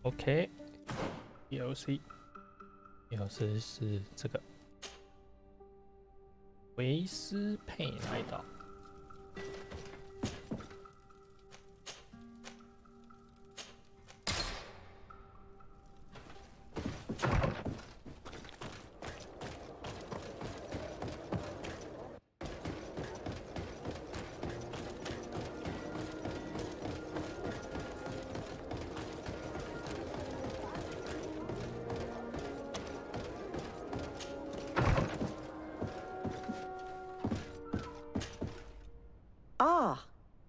OK，DLC，是这个维斯佩那一岛。Ah,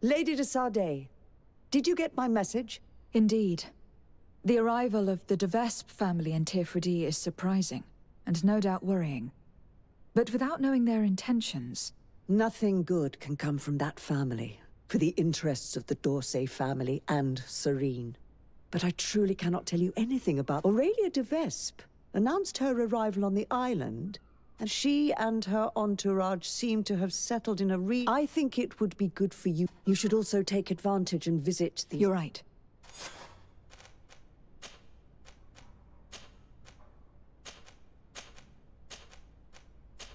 Lady de Sardet. Did you get my message? Indeed. The arrival of the de Vespe family in Tirfredi is surprising, and no doubt worrying. But without knowing their intentions... Nothing good can come from that family, for the interests of the d'Orsay family and Serene. But I truly cannot tell you anything about... Aurelia de Vespe announced her arrival on the island, and she and her entourage seem to have settled in a I think it would be good for you. You should also take advantage and visit the... You're right.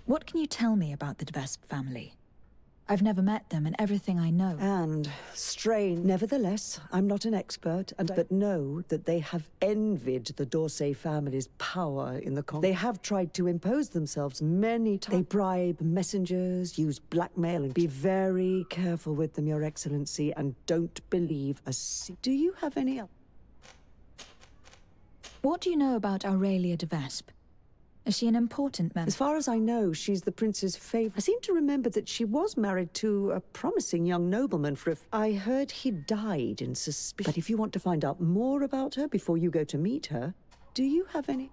What can you tell me about the de Vespe family? I've never met them, and everything I know... And strange. Nevertheless, I'm not an expert, but know that they have envied the d'Orsay family's power in the They have tried to impose themselves many times. They bribe messengers, use blackmail, and be very careful with them, Your Excellency, and don't believe a Do you have any... What do you know about Aurelia de Vespe? Is she an important member? As far as I know, she's the prince's favorite. I seem to remember that she was married to a promising young nobleman for I heard he died in suspicion. But if you want to find out more about her before you go to meet her, do you have any...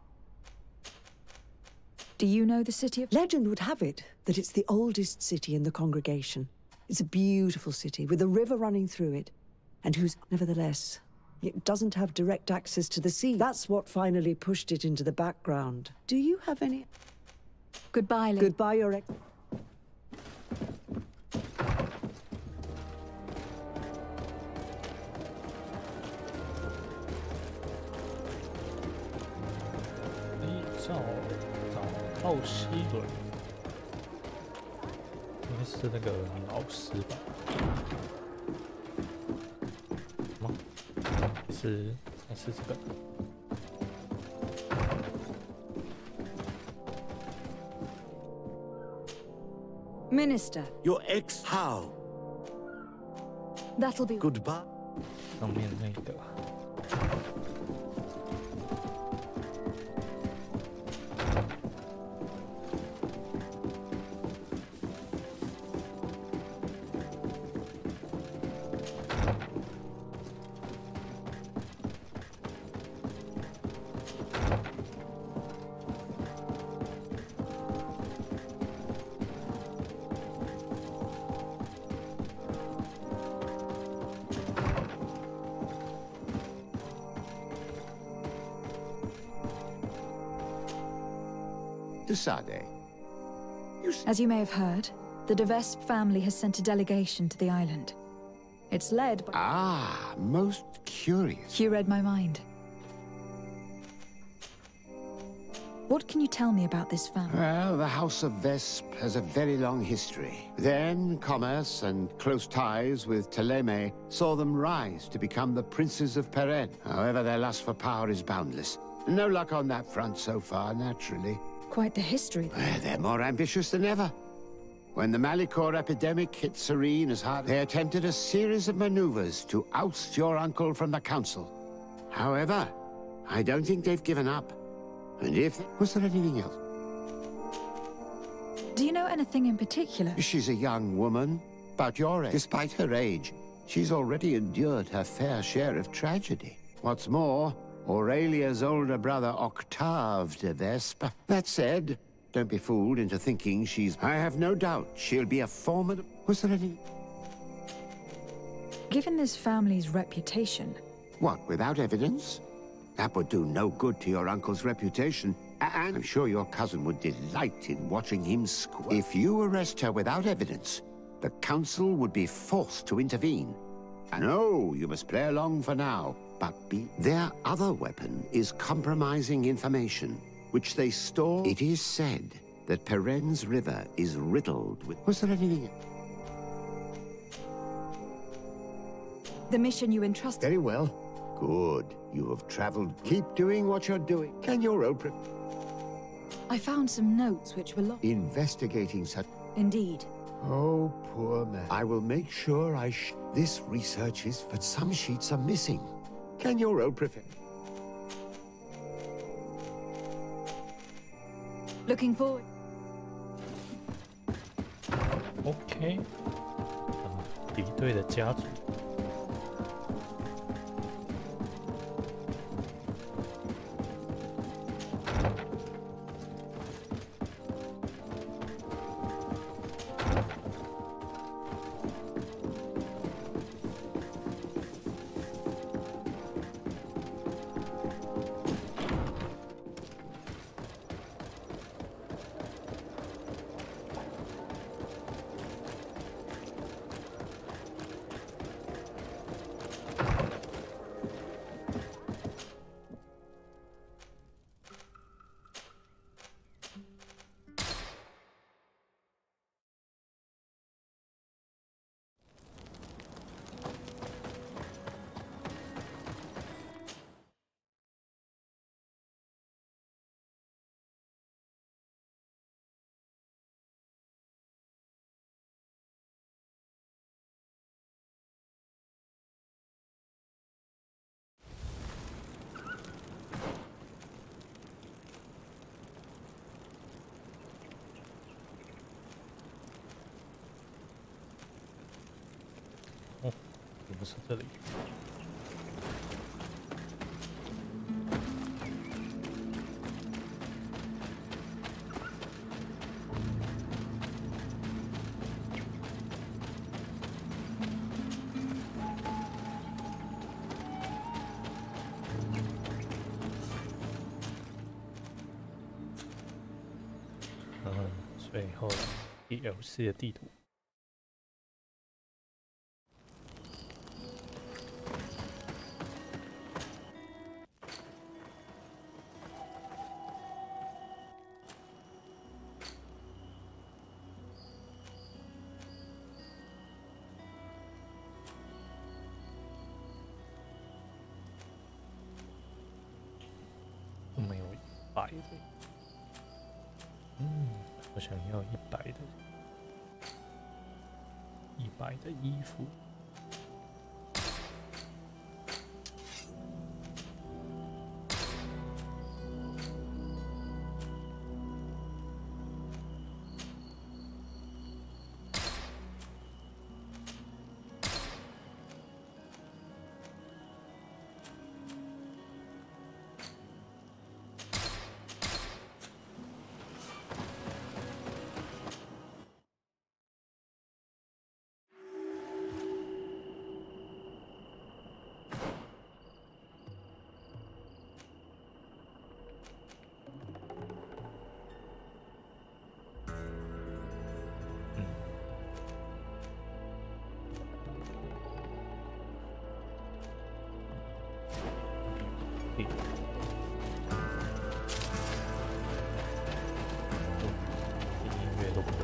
Do you know the city of... Legend would have it that it's the oldest city in the congregation. It's a beautiful city with a river running through it, and whose... Nevertheless... It doesn't have direct access to the sea. That's what finally pushed it into the background. Do you have any... Goodbye, Lady. Goodbye, Your Ex...找奥西伦，应该是那个老师吧？吗？还是这个。Minister. Your ex... How? That'll be... Goodbye. 上面那个。Sade. As you may have heard, the de Vespe family has sent a delegation to the island. It's led by... Ah, most curious. You read my mind. What can you tell me about this family? Well, the House of Vespe has a very long history. Then, commerce and close ties with Ptolemy saw them rise to become the princes of Peren. However, their lust for power is boundless. No luck on that front so far, naturally. Quite the history. They're more ambitious than ever. When the Malicore epidemic hit Serene as hard, they attempted a series of maneuvers to oust your uncle from the council. However, I don't think they've given up. And if... Was there anything else? Do you know anything in particular? She's a young woman, about your age. Despite her age, she's already endured her fair share of tragedy. What's more, Aurelia's older brother, Octave de Vespe. That said, don't be fooled into thinking she's... I have no doubt she'll be a formidable... Was there any... Given this family's reputation... What, without evidence? That would do no good to your uncle's reputation. And I'm sure your cousin would delight in watching him squirm. If you arrest her without evidence, the council would be forced to intervene. No, you must play along for now. but their other weapon is compromising information, which they store. It is said that Peren's River is riddled with... Was there anything... The mission you entrusted... Very well. Good. You have traveled. Keep doing what you're doing. Can your old... I found some notes which were lost. Investigating such... Indeed. Oh, poor man. I will make sure this research is... But some sheets are missing. Can your old professor... Looking forward. OK，敌对的家族。哦，也不是这里。最后 DLC 的地图。没有100的，我想要100的衣服。音乐都不懂。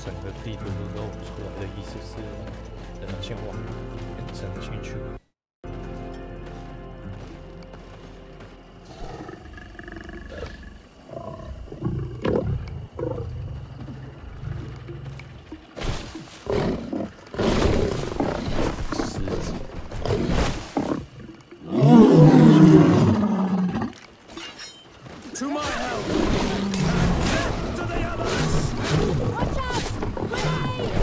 整个地图都露出来的意思是，等他先往延伸进去。狮子。To my help! To the others! Watch out! Grenade!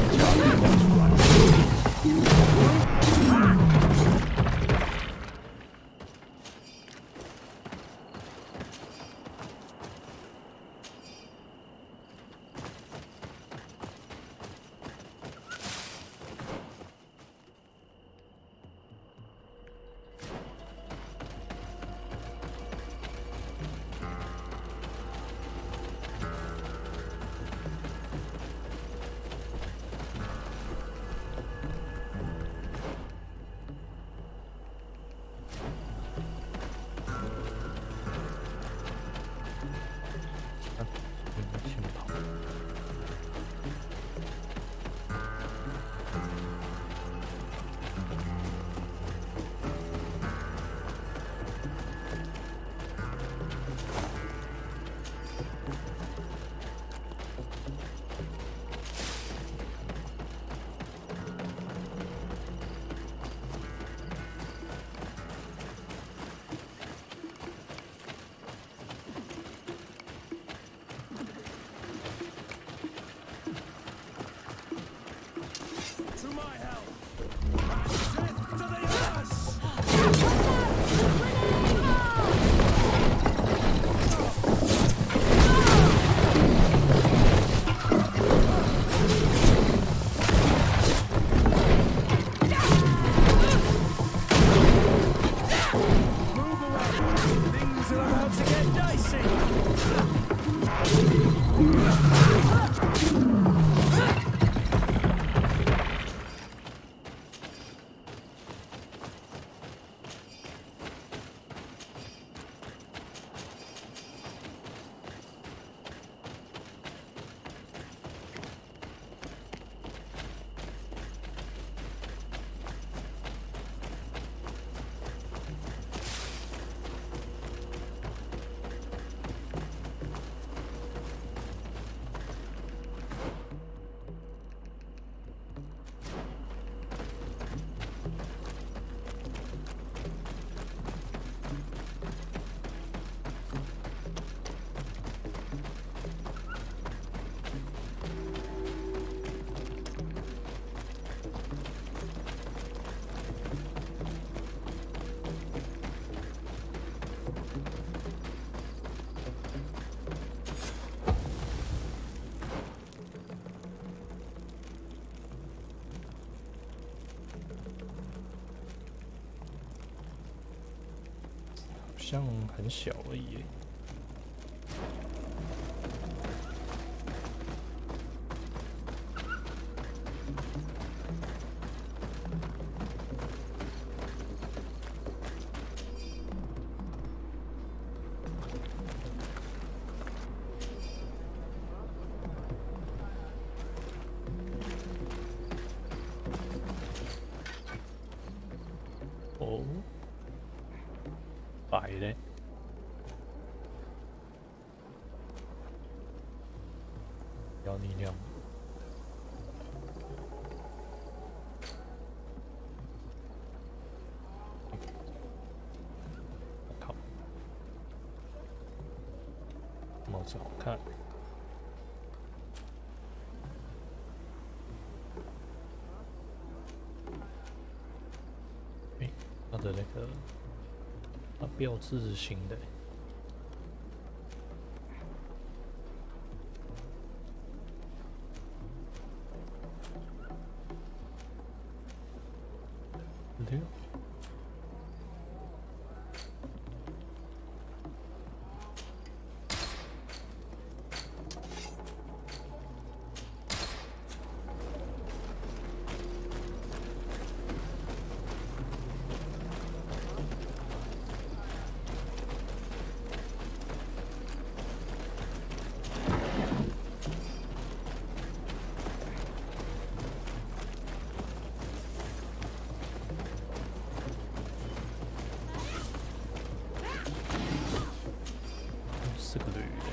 好像很小而已耶。哦，白嘞。要力量。我靠，帽子好看。它的那个，它标志是新的。6。是个驴的。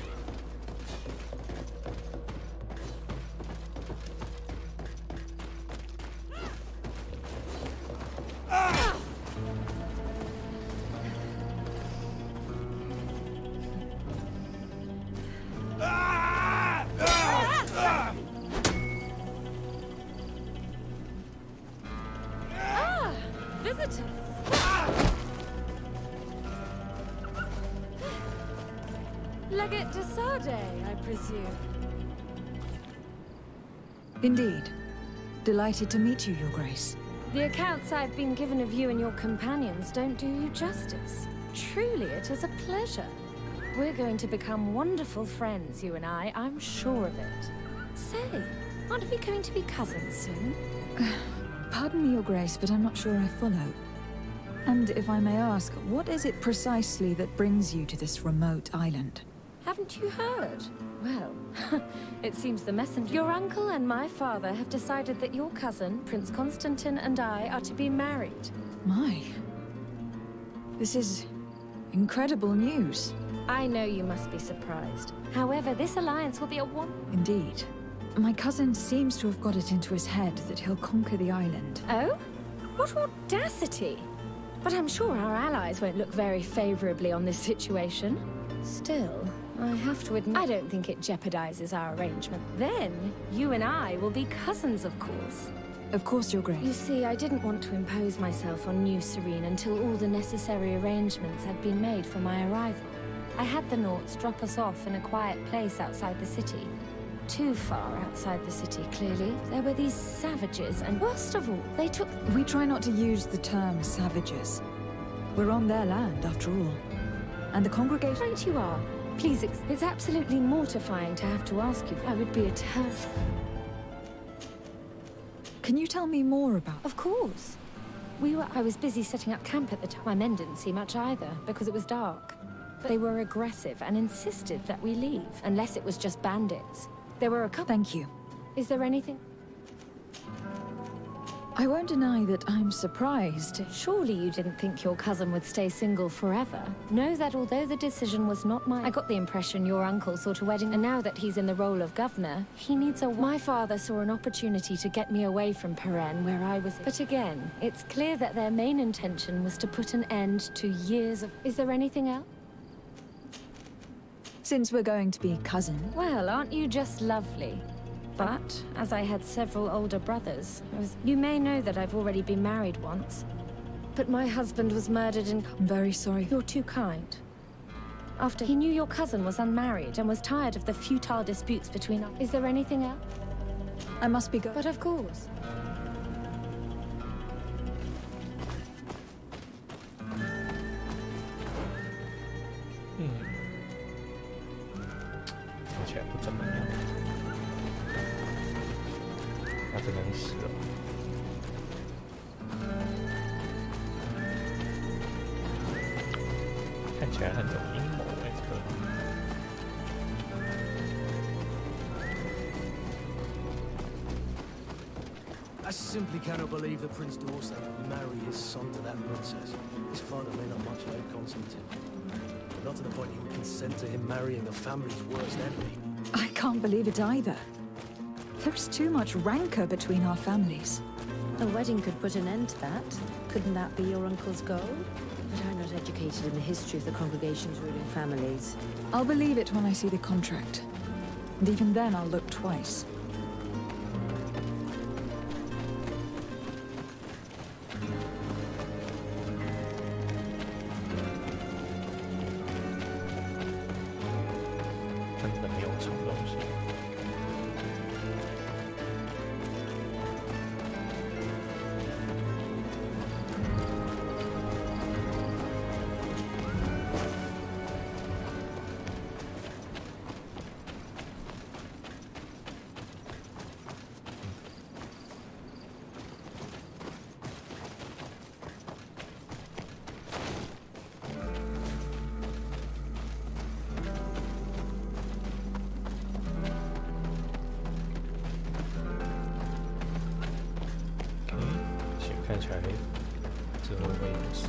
Visitors! Legate de Sade, I presume. Indeed. Delighted to meet you, Your Grace. The accounts I've been given of you and your companions don't do you justice. Truly, it is a pleasure. We're going to become wonderful friends, you and I'm sure of it. Say, aren't we going to be cousins soon? Pardon me, Your Grace, but I'm not sure I follow. And if I may ask, what is it precisely that brings you to this remote island? Haven't you heard? Well, it seems the messenger. Your uncle and my father have decided that your cousin, Prince Constantine, and I are to be married. My. This is incredible news. I know you must be surprised. However, this alliance will be a Indeed. My cousin seems to have got it into his head that he'll conquer the island. Oh? What audacity! But I'm sure our allies won't look very favorably on this situation. Still, I have to admit, I don't think it jeopardizes our arrangement. Then, you and I will be cousins, of course. Of course, Your Grace. You see, I didn't want to impose myself on New Serene until all the necessary arrangements had been made for my arrival. I had the Nauts drop us off in a quiet place outside the city. Too far outside the city, clearly. There were these savages, and worst of all, they took... We try not to use the term savages. We're on their land, after all. And the congregation... Right you are. Please, it's absolutely mortifying to have to ask you. I would be eternal. Can you tell me more about... Of course. I was busy setting up camp at the time. My men didn't see much either, because it was dark. But they were aggressive and insisted that we leave, unless it was just bandits. There were a couple... Thank you. Is there anything? I won't deny that I'm surprised. Surely you didn't think your cousin would stay single forever. Know that although the decision was not mine, I got the impression your uncle sought a wedding, and now that he's in the role of governor, he needs a... My father saw an opportunity to get me away from Peren, where I was... But again, it's clear that their main intention was to put an end to years of... Is there anything else? Since we're going to be cousins... Well, aren't you just lovely? But, as I had several older brothers, you may know that I've already been married once. But my husband was murdered in... I'm very sorry. You're too kind. After he knew your cousin was unmarried and was tired of the futile disputes between us. Is there anything else? I must be going. But of course. I simply cannot believe that Prince d'Orsay would marry his son to that princess. His father may not much like Constantine, but not to the point he would consent to him marrying the family's worst enemy. I can't believe it either. There's too much rancor between our families. A wedding could put an end to that. Couldn't that be your uncle's goal? But I'm not educated in the history of the congregation's ruling families. I'll believe it when I see the contract. And even then I'll look twice.看起来这位也是。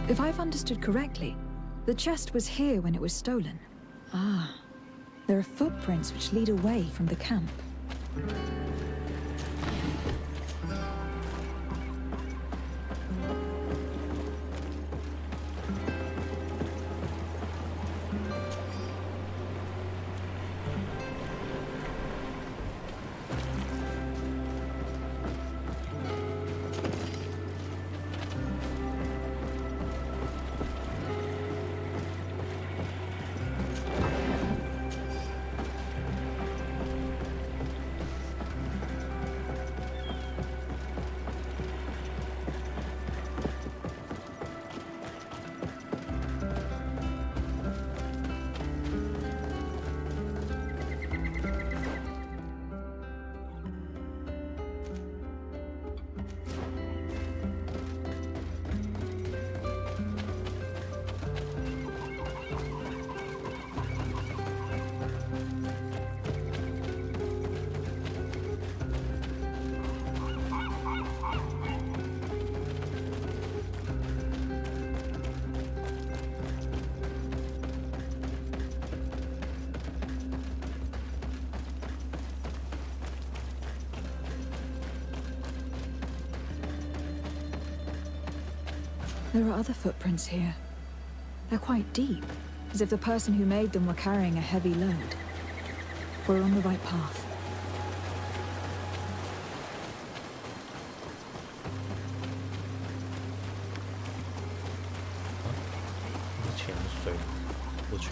If I've understood correctly, the chest was here when it was stolen. Ah, there are footprints which lead away from the camp. There are other footprints here. They're quite deep, as if the person who made them were carrying a heavy load. We're on the right path.潜水，我去。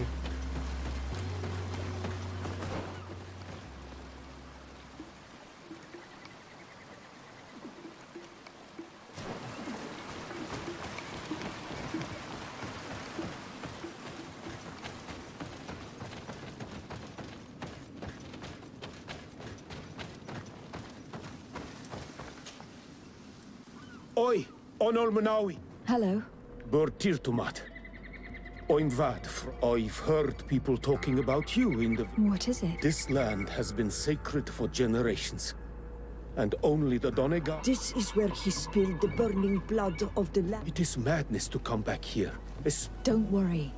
Oi, Onol Manawi. Hello. Bur Tirtumat. Oim Vadfr, I've heard people talking about you in the... What is it? This land has been sacred for generations. And only the Donegal... This is where he spilled the burning blood of the land. It is madness to come back here. Don't worry.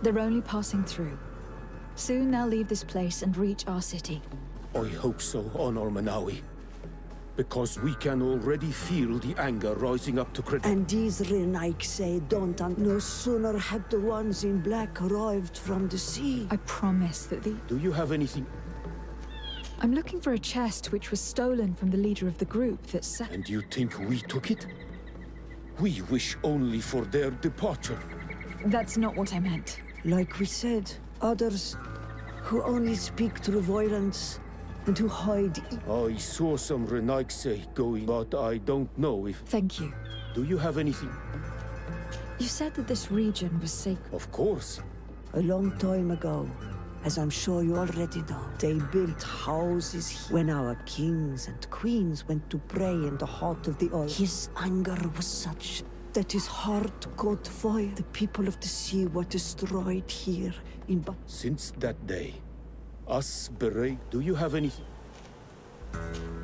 They're only passing through. Soon they'll leave this place and reach our city. I hope so, Onol Manawi. Because we can already feel the anger rising up to credit. And these Renaik say don't, and no sooner had the ones in black arrived from the sea. I promise that the... Do you have anything? I'm looking for a chest which was stolen from the leader of the group that sat... And you think we took it? We wish only for their departure. That's not what I meant. Like we said, others who only speak through violence and who hide... I saw some Renaikse going, but I don't know if... Thank you. Do you have anything? You said that this region was sacred. Of course. A long time ago, as I'm sure you already know, they built houses here. When our kings and queens went to pray in the heart of the earth, his anger was such that his heart caught fire. The people of the sea were destroyed here in... Since that day, us Beret, do you have anything?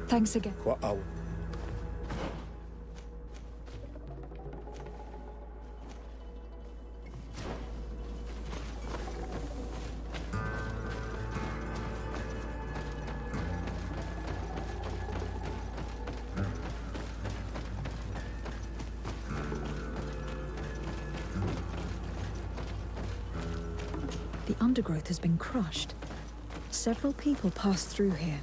Thanks again. Wow. The undergrowth has been crushed. Several people passed through here.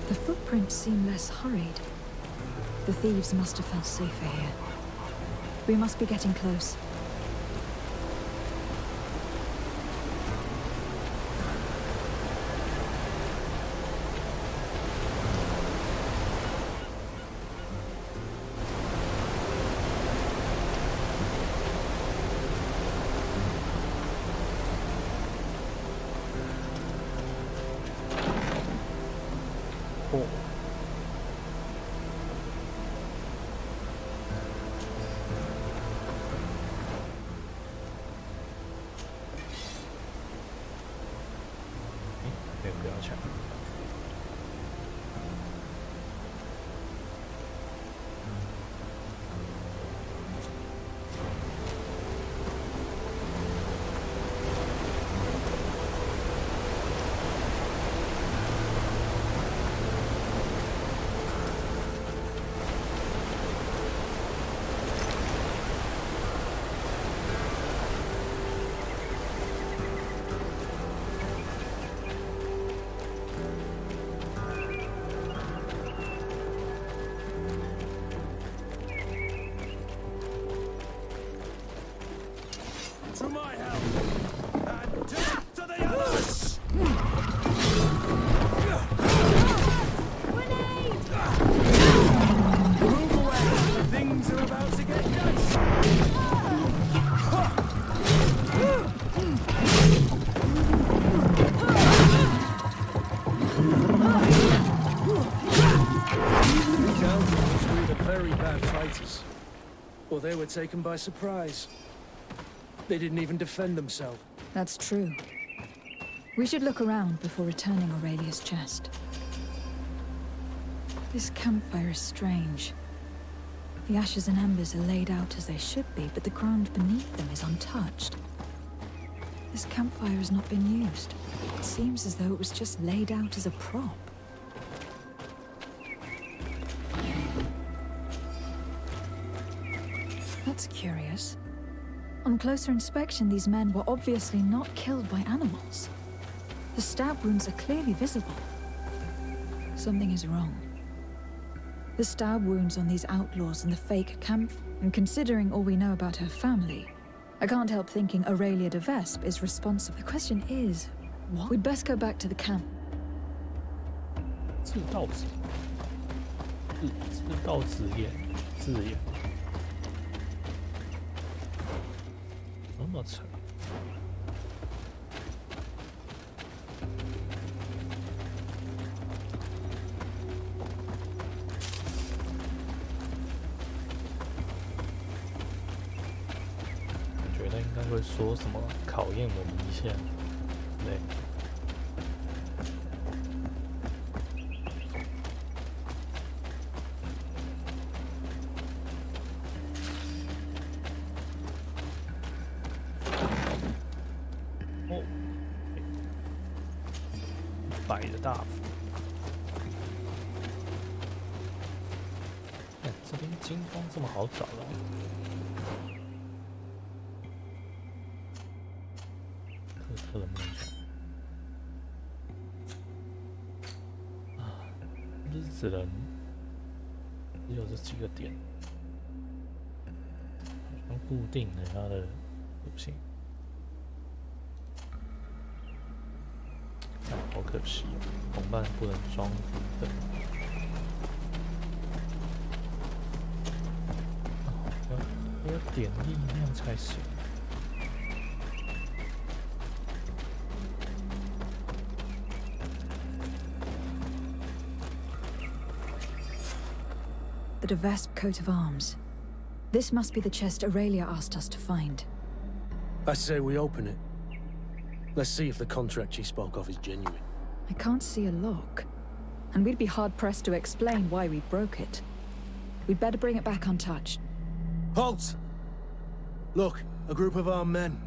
The footprints seem less hurried. The thieves must have felt safer here. We must be getting close.不要抢。To my help! And death to the others! Grenade! Move away! Things are about to get dicey! These outlaws were either very bad fighters, or they were taken by surprise. They didn't even defend themselves. That's true. We should look around before returning Aurelia's chest. This campfire is strange. The ashes and embers are laid out as they should be, but the ground beneath them is untouched. This campfire has not been used. It seems as though it was just laid out as a prop. That's curious. On closer inspection, these men were obviously not killed by animals. The stab wounds are clearly visible. Something is wrong. The stab wounds on these outlaws and the fake camp, and considering all we know about her family, I can't help thinking Aurelia de Vespe is responsible. The question is, what? We'd best go back to the camp. 自盗子，自盗子眼，字眼，那么沉。我觉得应该会说什么考验我们一下，对。 百的大斧，看这边金风这么好找的、特的木船啊，不是只能只有这几个点，好像固定了它的属性。 好可惜哦，同伴不能装符灯。要点力量才行。The de Vespe coat of arms. This must be the chest Aurelia asked us to find. I say we open it. Let's see if the contract she spoke of is genuine. I can't see a lock, and we'd be hard-pressed to explain why we broke it. We'd better bring it back untouched. Halt! Look, a group of armed men.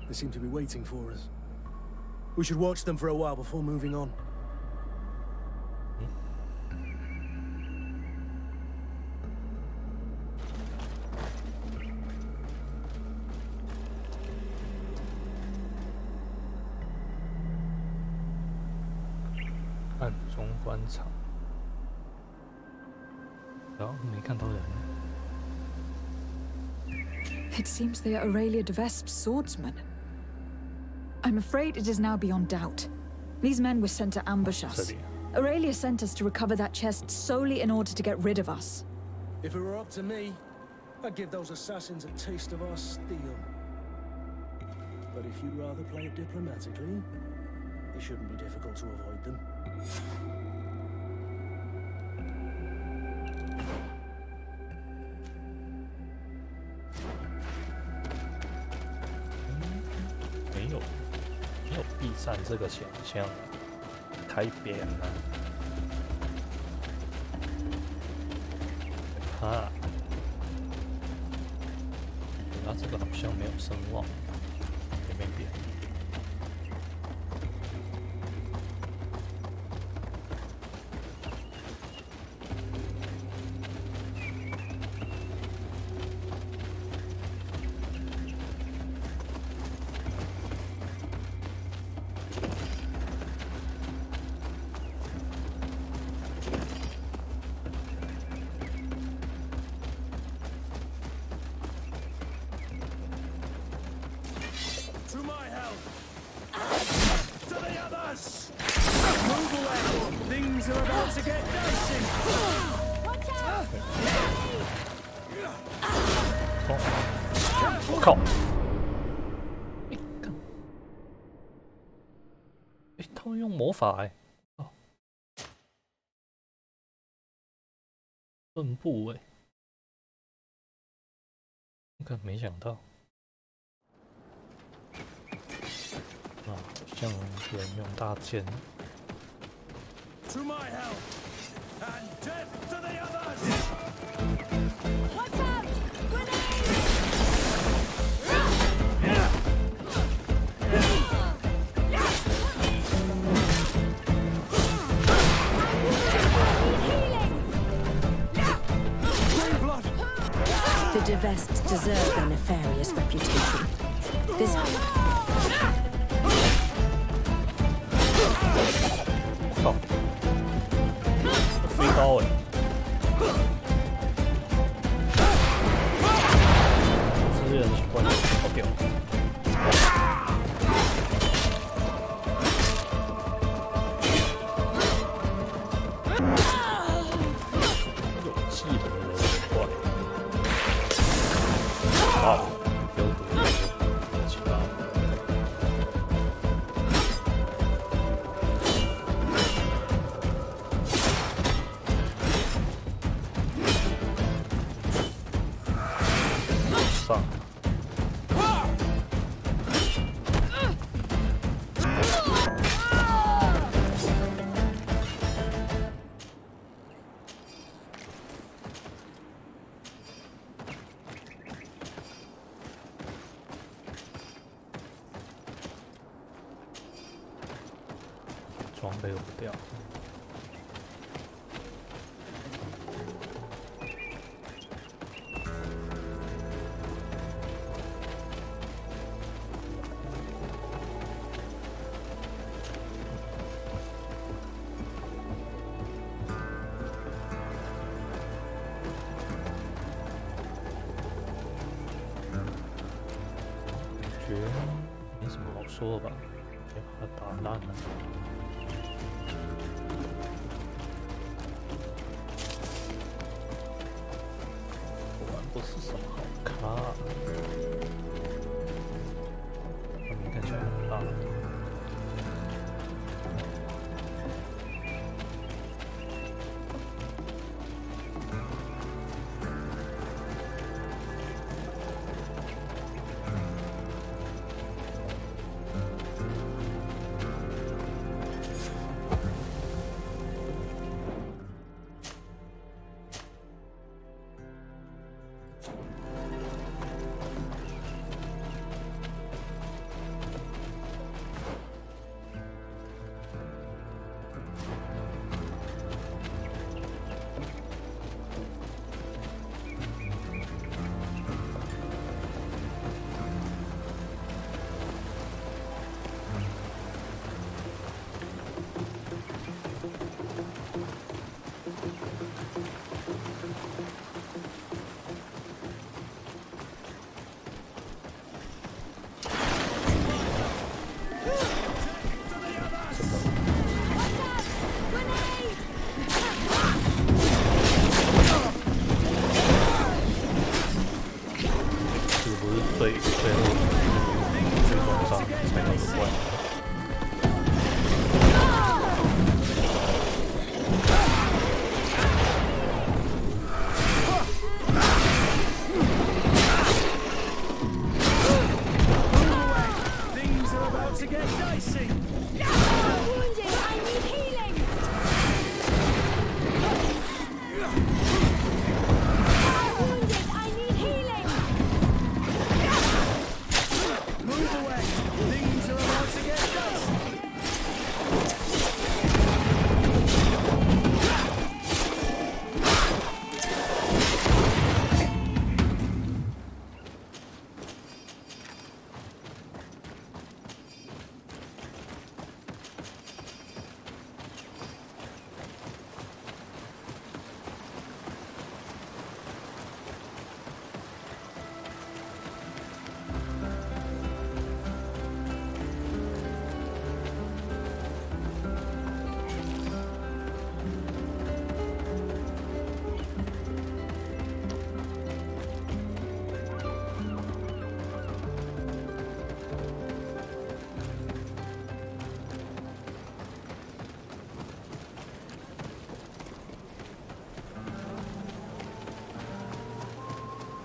They seem to be waiting for us. We should watch them for a while before moving on.暗中观察。然后没看到人。 It seems they are Aurelia de Vesp's swordsmen. I'm afraid it is now beyond doubt. These men were sent to ambush us. Aurelia sent us to recover that chest solely in order to get rid of us. If it were up to me, I'd give those assassins a taste of our steel. But if you'd rather play it diplomatically, it shouldn't be difficult to avoid them. 没有避战这个选项，太扁了。啊，那这个好像没有声望，也没变。我靠！他会用魔法哦，盾步看没想到啊，好像人用大剑。 To my help, and death to the others! Watch out! Grenade! 'The de Vesps deserve their nefarious reputation. This... 靠！飞刀支援奇怪，好屌！有技能的人很怪。好，有毒，其他。 上。装备我不掉。 觉得没什么好说的吧，先把它打烂了。果然不是什么好咖，他们看起来很大。 这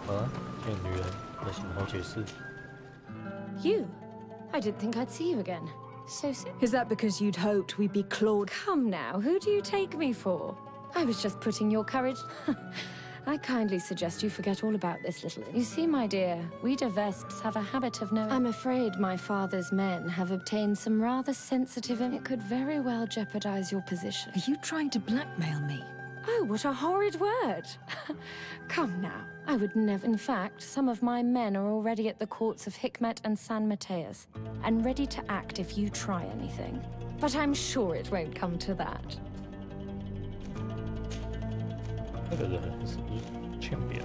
啊，骗女人的型号解释。 You? I didn't think I'd see you again. So soon. Is that because you'd hoped we'd be clawed? Come now, who do you take me for? I was just putting your courage... I kindly suggest you forget all about this little... You see, my dear, we de Vesps have a habit of knowing... I'm afraid my father's men have obtained some rather sensitive... It could very well jeopardize your position. Are you trying to blackmail me? Oh, what a horrid word. Come now. I would never... In fact, some of my men are already at the courts of Hikmet and San Mateus, and ready to act if you try anything. But I'm sure it won't come to that. 那个人是欠扁。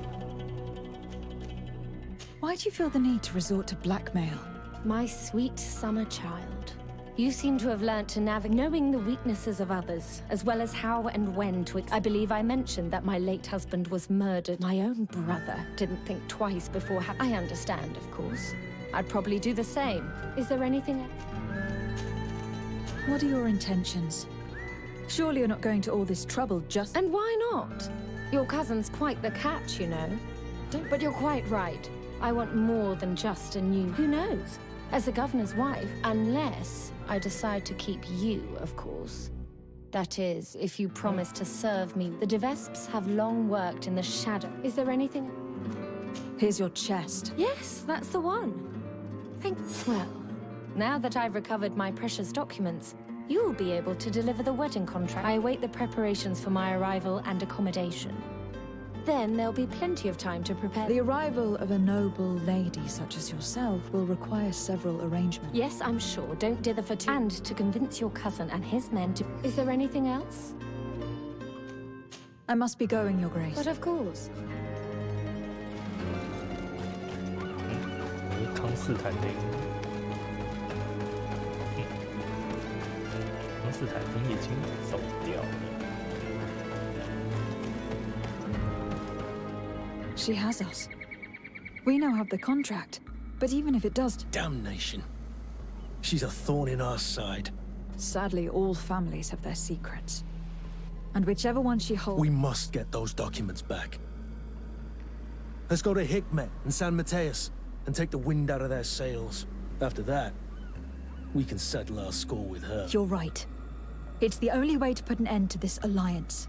Why do you feel the need to resort to blackmail? My sweet summer child. You seem to have learnt to navigate, knowing the weaknesses of others, as well as how and when to... I believe I mentioned that my late husband was murdered. My own brother didn't think twice before... I understand, of course. I'd probably do the same. Is there anything... What are your intentions? Surely you're not going to all this trouble just... And why not? Your cousin's quite the catch, you know. But you're quite right. I want more than just a new... Who knows? As the governor's wife, unless I decide to keep you, of course. That is, if you promise to serve me. The de Vesps have long worked in the shadow. Is there anything... Here's your chest. Yes, that's the one. Well, now that I've recovered my precious documents, you'll be able to deliver the wedding contract. I await the preparations for my arrival and accommodation. Then there'll be plenty of time to prepare. The arrival of a noble lady such as yourself will require several arrangements. Yes, I'm sure. Don't dither for two. And to convince your cousin and his men to... Is there anything else? I must be going, Your Grace. But of course. 康斯坦丁，康斯坦丁已经走掉了。 She has us. We now have the contract, but even if it does... Damnation. She's a thorn in our side. Sadly, all families have their secrets. And whichever one she holds... We must get those documents back. Let's go to Hikmet and San Mateus and take the wind out of their sails. After that, we can settle our score with her. You're right. It's the only way to put an end to this alliance.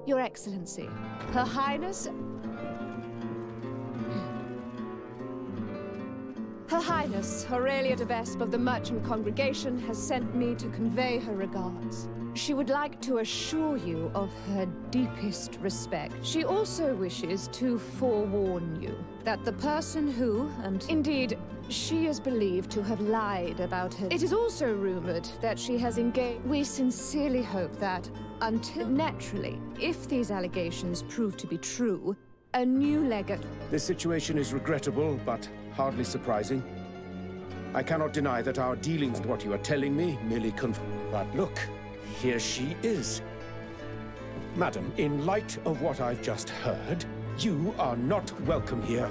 Your Excellency, Her Highness... Her Highness, Aurelia de Vesp of the Merchant Congregation has sent me to convey her regards. She would like to assure you of her deepest respect. She also wishes to forewarn you that the person who, and indeed, she is believed to have lied about her. It is also rumored that she has engaged... We sincerely hope that, until... Naturally, if these allegations prove to be true, a new legate... This situation is regrettable, but hardly surprising. I cannot deny that our dealings with what you are telling me merely confirm. But look, here she is. Madam, in light of what I've just heard, you are not welcome here.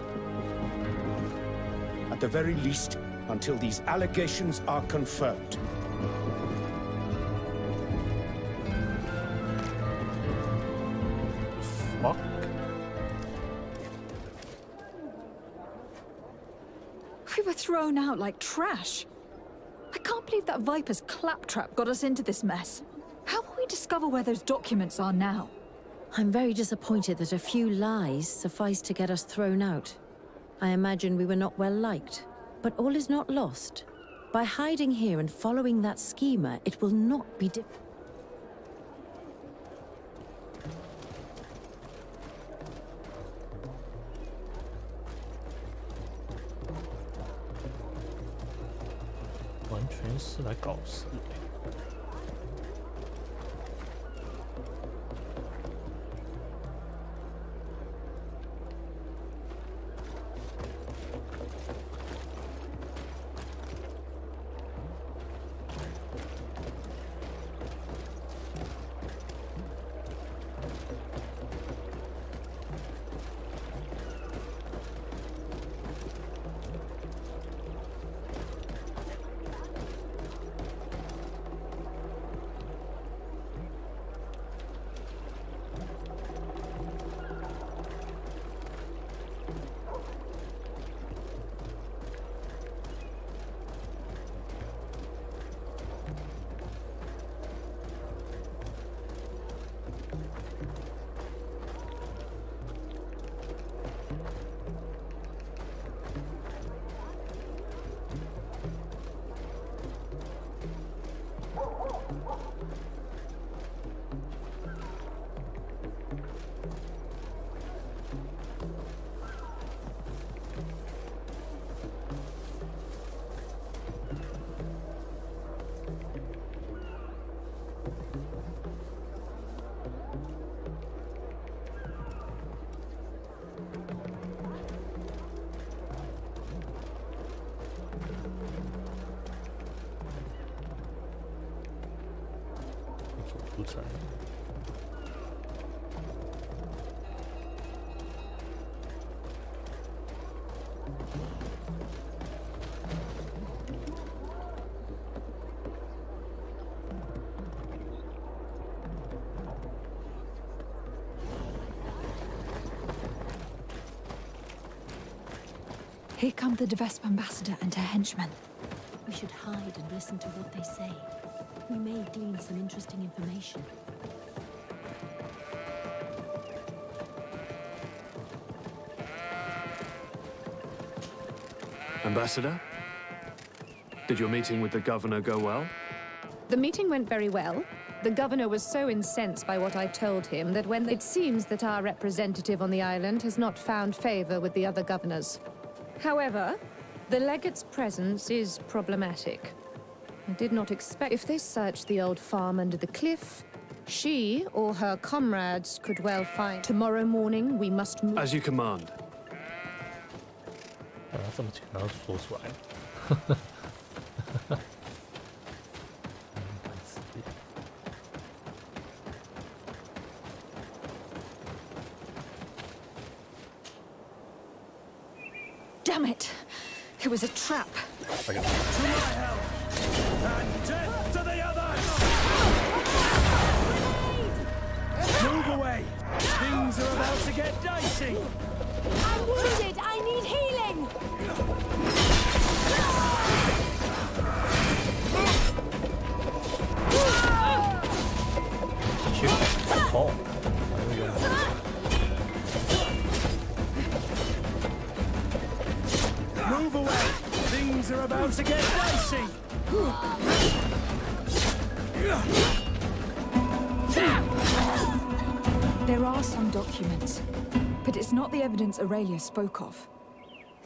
At the very least, until these allegations are confirmed. Fuck. We were thrown out like trash. I can't believe that Viper's claptrap got us into this mess. How will we discover where those documents are now? I'm very disappointed that a few lies sufficed to get us thrown out. I imagine we were not well liked. But all is not lost. By hiding here and following that schemer, it will not be difficult.完全是来搞事的。出城。Here come the Devesp ambassador and her henchmen. We should hide and listen to what they say. We may glean some interesting information. Ambassador? Did your meeting with the governor go well? The meeting went very well. The governor was so incensed by what I told him that it seems that our representative on the island has not found favor with the other governors. However, the legate's presence is problematic. I did not expect if they searched the old farm under the cliff, she or her comrades could well find. Tomorrow morning, we must move. As you command. 这么简单说出来。Damn it! It was a trap. To my help! And death to the others! Move away! Things are about to get dicey! I'm wounded! I need healing! Oh. Move away! Things are about to get dicey! There are some documents, but it's not the evidence Aurelia spoke of.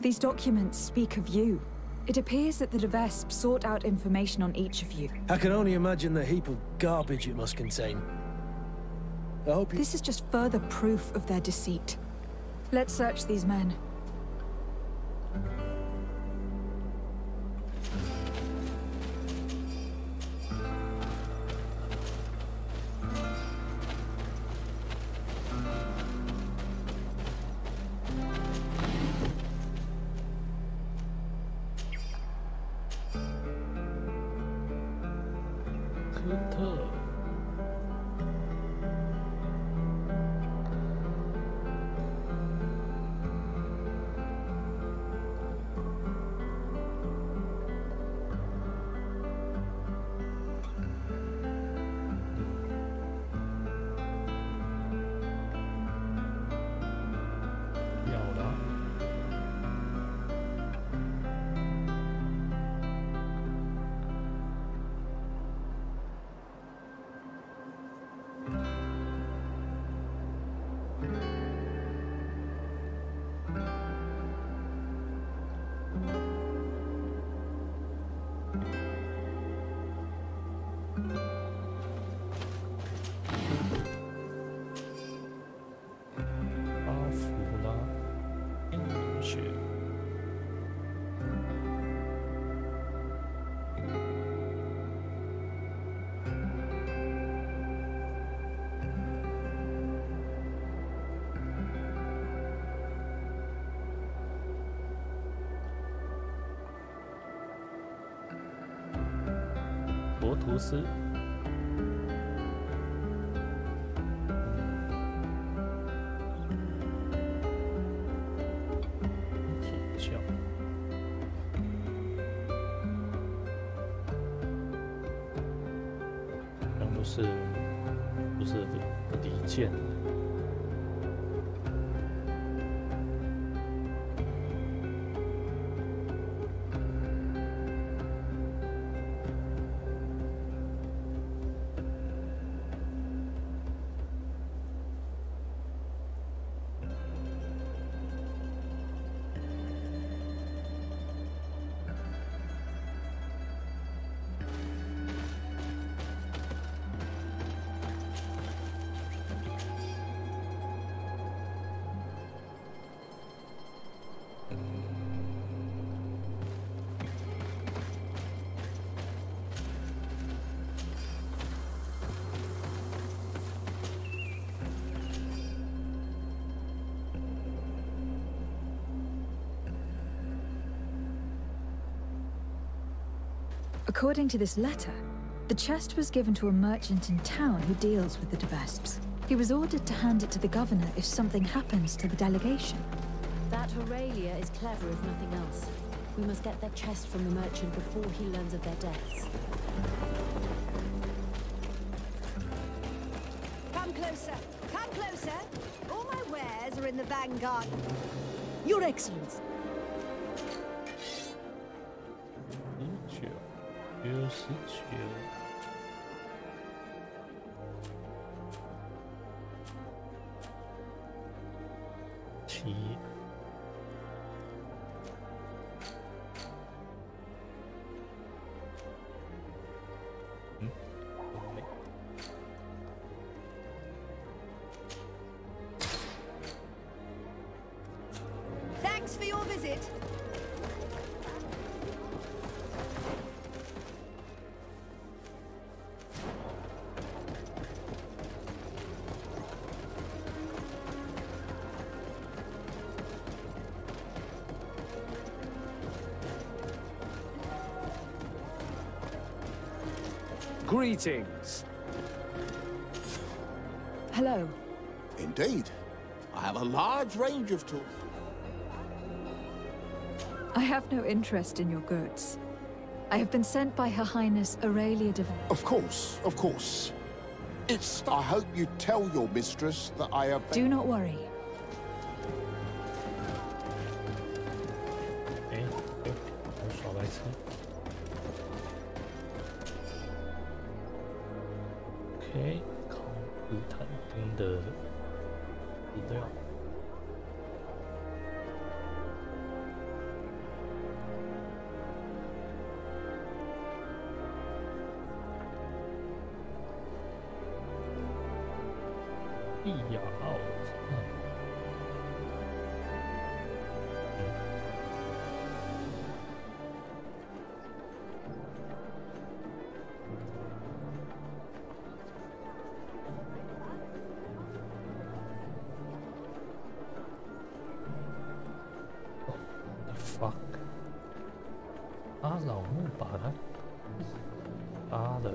These documents speak of you. It appears that the Devesp sought out information on each of you. I can only imagine the heap of garbage it must contain. I hope you... This is just further proof of their deceit. Let's search these men. 科特。博图斯，主教，然后不是离间。According to this letter, the chest was given to a merchant in town who deals with the de Vesps. He was ordered to hand it to the governor if something happens to the delegation. That Aurelia is clever if nothing else. We must get that chest from the merchant before he learns of their deaths. Come closer! Come closer! All my wares are in the vanguard. Your Excellency. 19. Thanks for your visit. Greetings. Hello. Indeed. I have a large range of tools. I have no interest in your goods. I have been sent by Her Highness Aurelia de Vesp. Of course, of course. I hope you tell your mistress that I have... Do not worry. OK， 考古坦丁的资料。利亚奥，fuck！ 他老木把他杀了。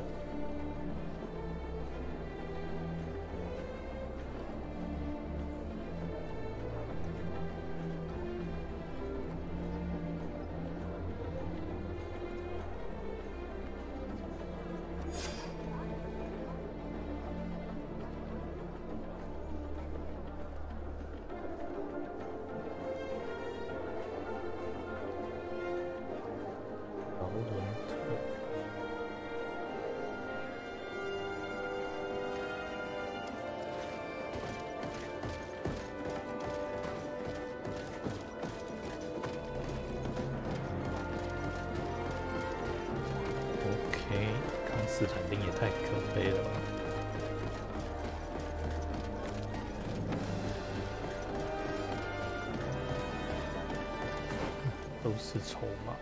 斯坦丁也太可悲了吧！都是筹码。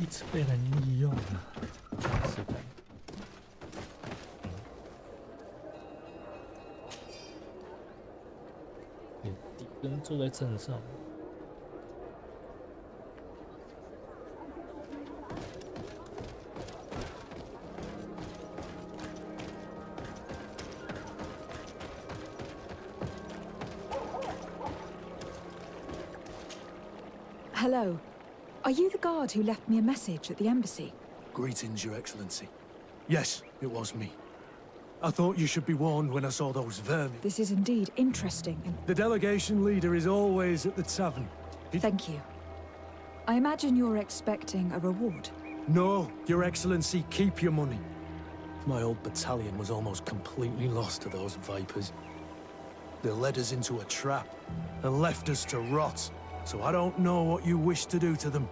一直被人利用啊！是的。敌人坐在镇上。Hello. Are you the guard who left me a message at the embassy? Greetings, Your Excellency. Yes, it was me. I thought you should be warned when I saw those vermin. This is indeed interesting and... The delegation leader is always at the tavern. Thank you. I imagine you're expecting a reward. No, Your Excellency, keep your money. My old battalion was almost completely lost to those vipers. They led us into a trap and left us to rot. So I don't know what you wish to do to them,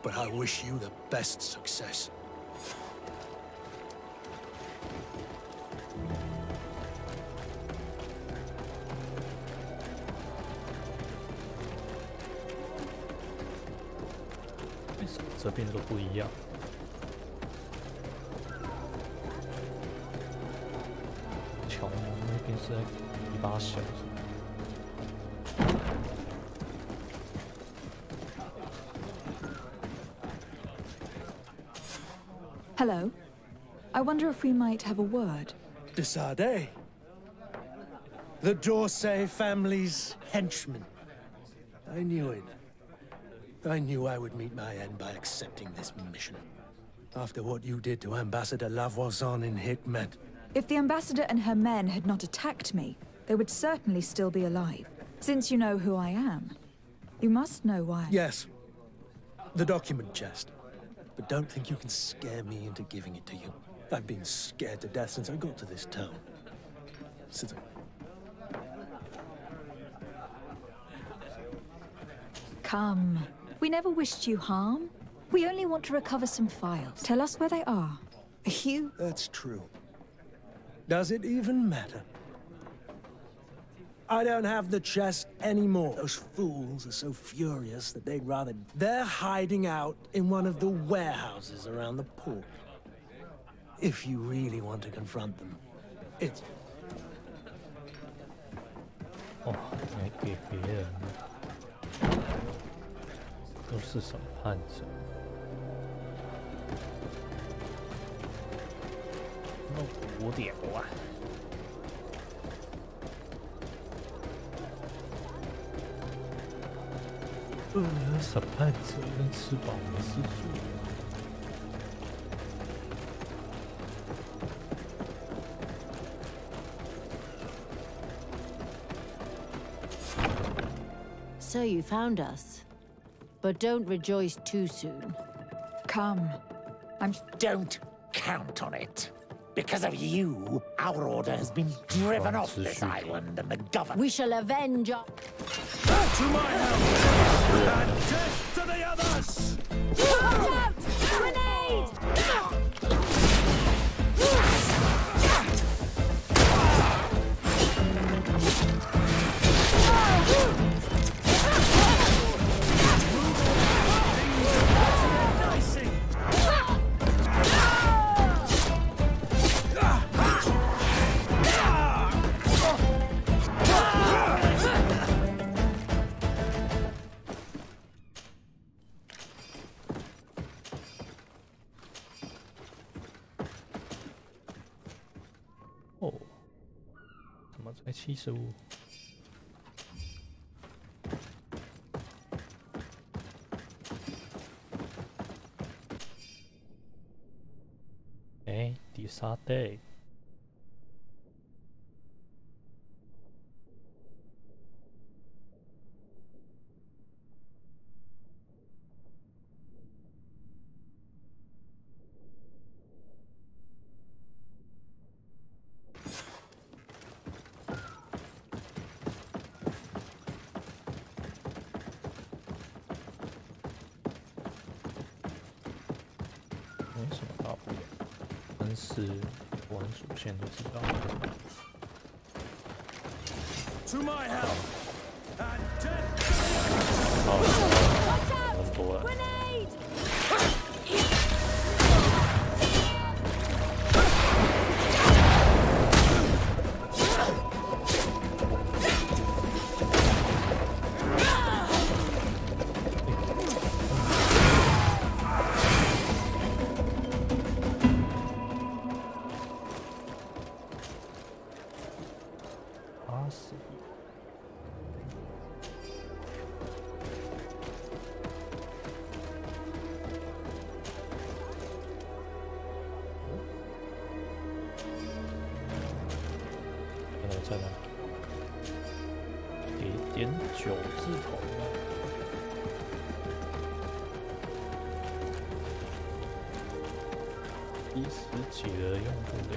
but I wish you the best success.这边都不一样。乔蒙那边是在一把小。 Hello. I wonder if we might have a word. Desade. The D'Orsay family's henchman. I knew it. I knew I would meet my end by accepting this mission. After what you did to Ambassador Lavoisin in Hikmet. If the Ambassador and her men had not attacked me, they would certainly still be alive. Since you know who I am, you must know why. Yes. The document chest. But don't think you can scare me into giving it to you. I've been scared to death since I got to this town. Sit down. Come. We never wished you harm. We only want to recover some files. Tell us where they are. You... That's true. Does it even matter? I don't have the chest anymore. Those fools are so furious that they'd rather... They're hiding out in one of the warehouses around the port. If you really want to confront them, it's... 哦，还给别人，都是审判者。那无聊啊！ 审判者跟吃饱没事做。So you found us. But don't rejoice too soon. Come. Don't count on it. Because of you, our order has been driven off this island, and the government... We shall avenge our... To my house! And death to the others! Watch out! Grenade! 才75。哎，第三代。没什么大不了，但是玩主线就知道了。好，很多了。在哪？给点9字头吧。10几的用不了。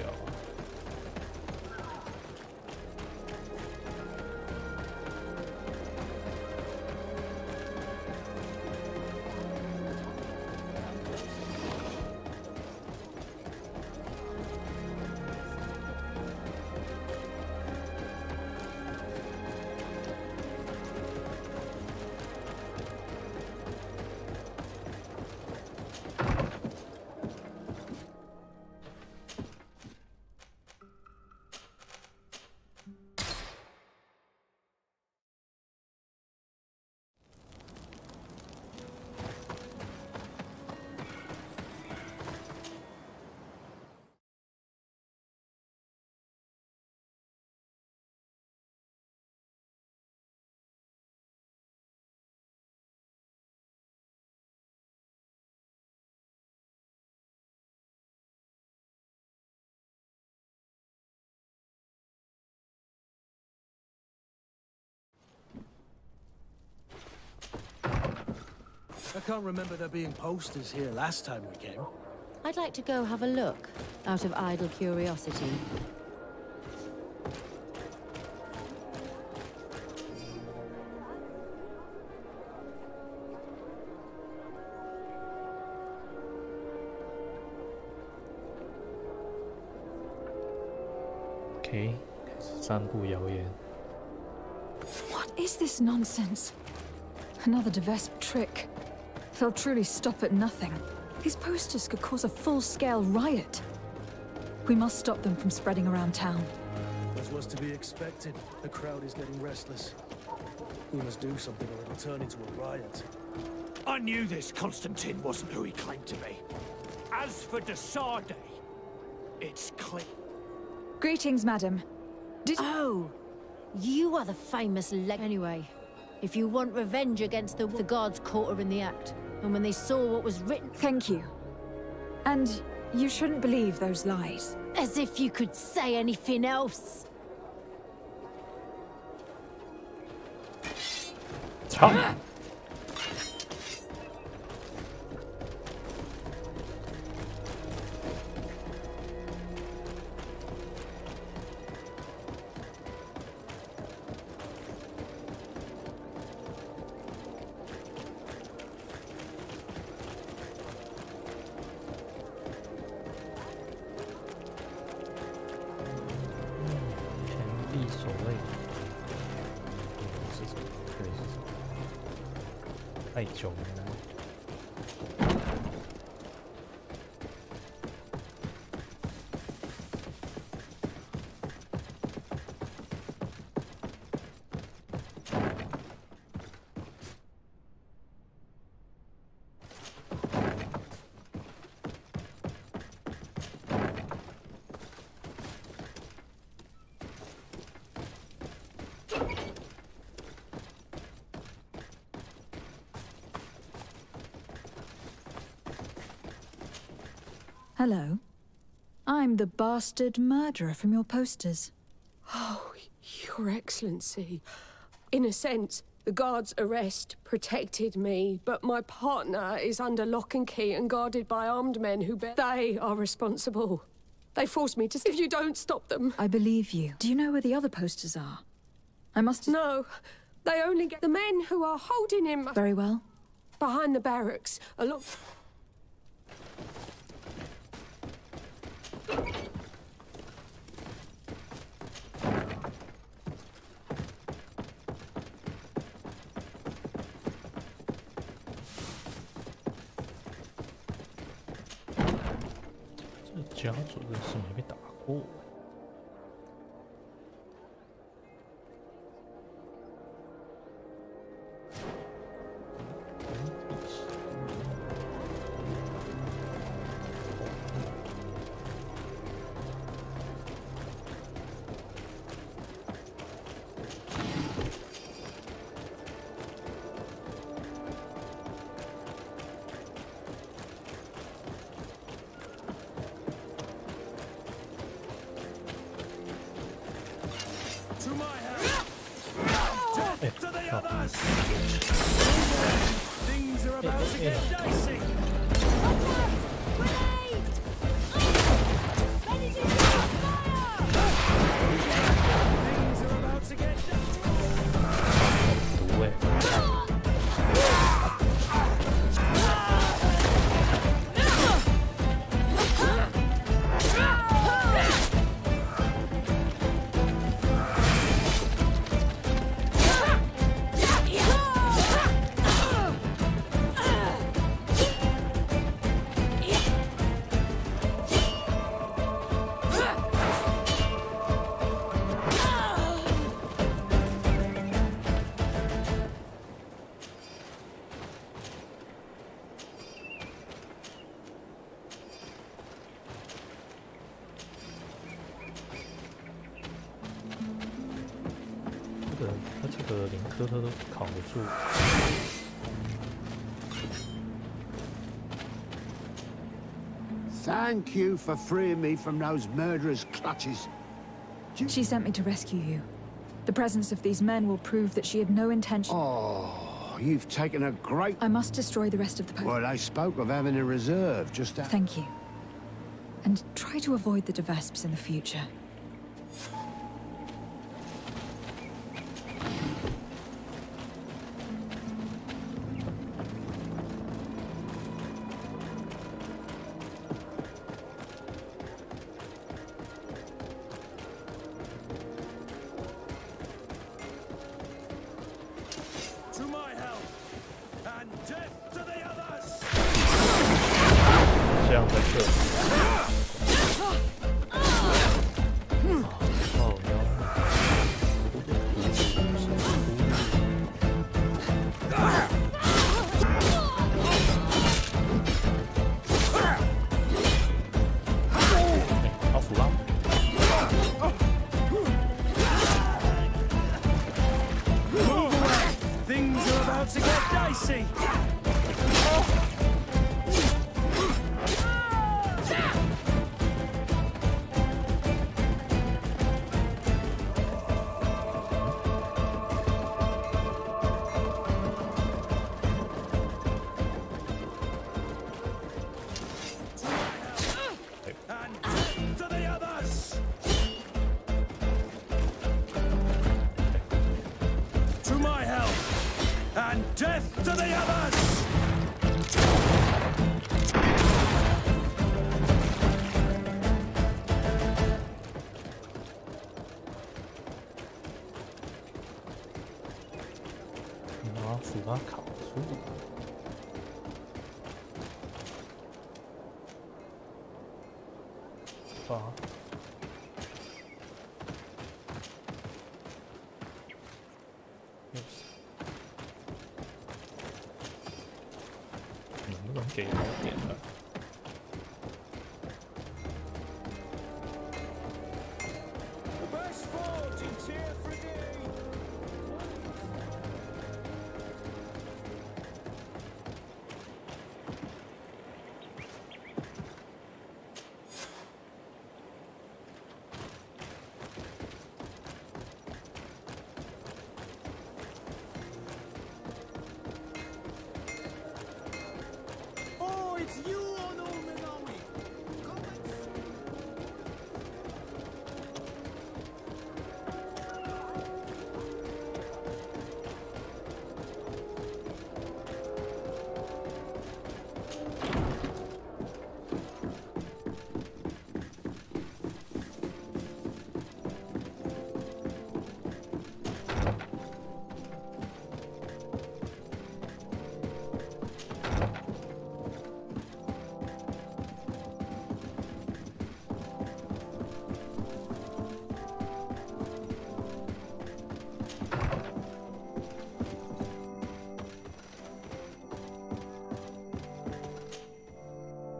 I can't remember there being posters here last time we came. I'd like to go have a look, out of idle curiosity. OK， 开始散布谣言。What is this nonsense? Another Devesp trick. They'll truly stop at nothing. These posters could cause a full-scale riot. We must stop them from spreading around town. As was to be expected, the crowd is getting restless. We must do something or it'll turn into a riot. I knew this Constantine wasn't who he claimed to be. As for de Sardet, it's clear. Greetings, madam. Oh, you are the famous Anyway, if you want revenge against the guards caught her in the act, and when they saw what was written... Thank you. And you shouldn't believe those lies. As if you could say anything else. Tom.太久了。Hello. I'm the bastard murderer from your posters. Oh, Your Excellency. In a sense, the guard's arrest protected me, but my partner is under lock and key and guarded by armed men who they are responsible. They forced me to... If you don't stop them... I believe you. Do you know where the other posters are? I must... No. They only get the men who are holding him... Very well. Behind the barracks. A lot...这家主任是没被打过。Things are about to get dicey. Things are about to get他这个连科科都扛得住。Thank you for freeing me from those murderers' clutches. She sent me to rescue you. The presence of these men will prove that she had no intention... Oh, you've taken a great... I must destroy the rest of the post. Well, they spoke of having a reserve, just that. Thank you. And try to avoid the Devesps in the future.能不能给我点呢？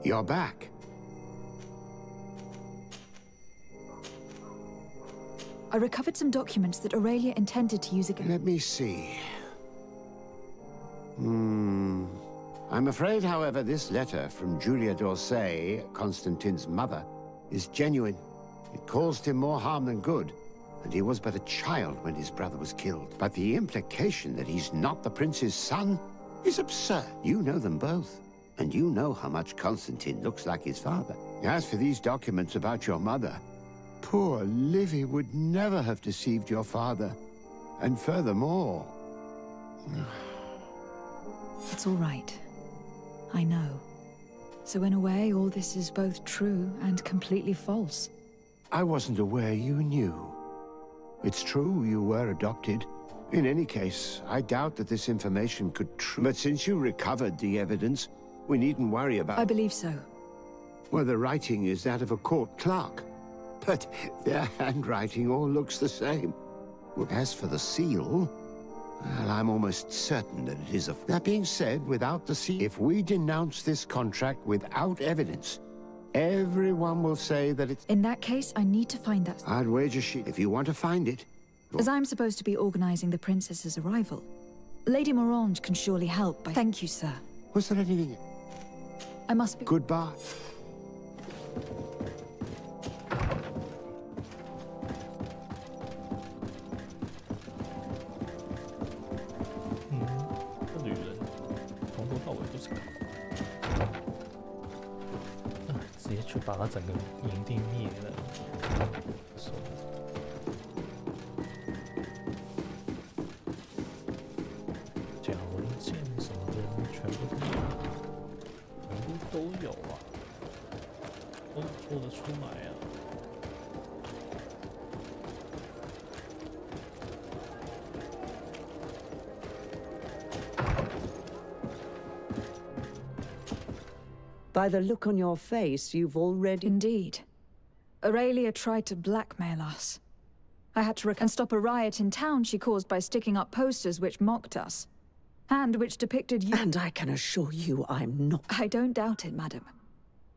You're back. I recovered some documents that Aurelia intended to use again. Let me see. I'm afraid, however, this letter from Julia d'Orsay, Constantine's mother, is genuine. It caused him more harm than good, and he was but a child when his brother was killed. But the implication that he's not the prince's son is absurd. You know them both, and you know how much Constantine looks like his father. As for these documents about your mother, poor Livy would never have deceived your father. And furthermore... It's all right. I know. So in a way, all this is both true and completely false. I wasn't aware you knew. It's true you were adopted. In any case, I doubt that this information could But since you recovered the evidence, we needn't worry about... I believe so. Well, the writing is that of a court clerk. But their handwriting all looks the same. As for the seal... Well, I'm almost certain that it is a... That being said, without the seal... If we denounce this contract without evidence, everyone will say that it's... In that case, I need to find that... I'd wager if you want to find it... As I'm supposed to be organizing the princess's arrival, Lady Morange can surely help by... Thank you, sir. Was there anything... I must be... Goodbye.去把他整个营地灭了。矫健什么的全部都有啊，都做得出来啊。By the look on your face, you've already... Indeed. Aurelia tried to blackmail us. I had to and stop a riot in town she caused by sticking up posters which mocked us. And which depicted you... And I can assure you I'm not... I don't doubt it, madam.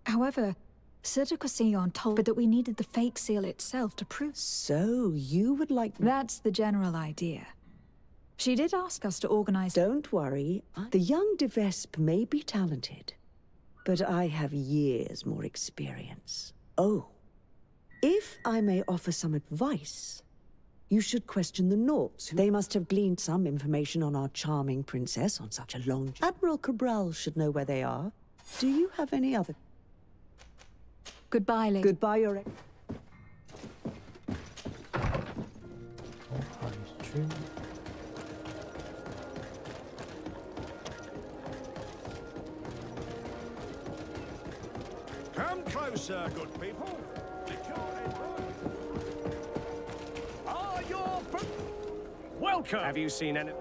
However, Sir de Cosillon told me that we needed the fake seal itself to prove... So, you would like... That's the general idea. She did ask us to organize... Don't worry. The young de Vespe may be talented. But I have years more experience. Oh, if I may offer some advice, you should question the Nauts. They must have gleaned some information on our charming princess on such a long... Admiral Cabral should know where they are. Do you have any other... Goodbye, lady. Goodbye, your... Come closer, good people. Are your... Welcome! Have you seen any...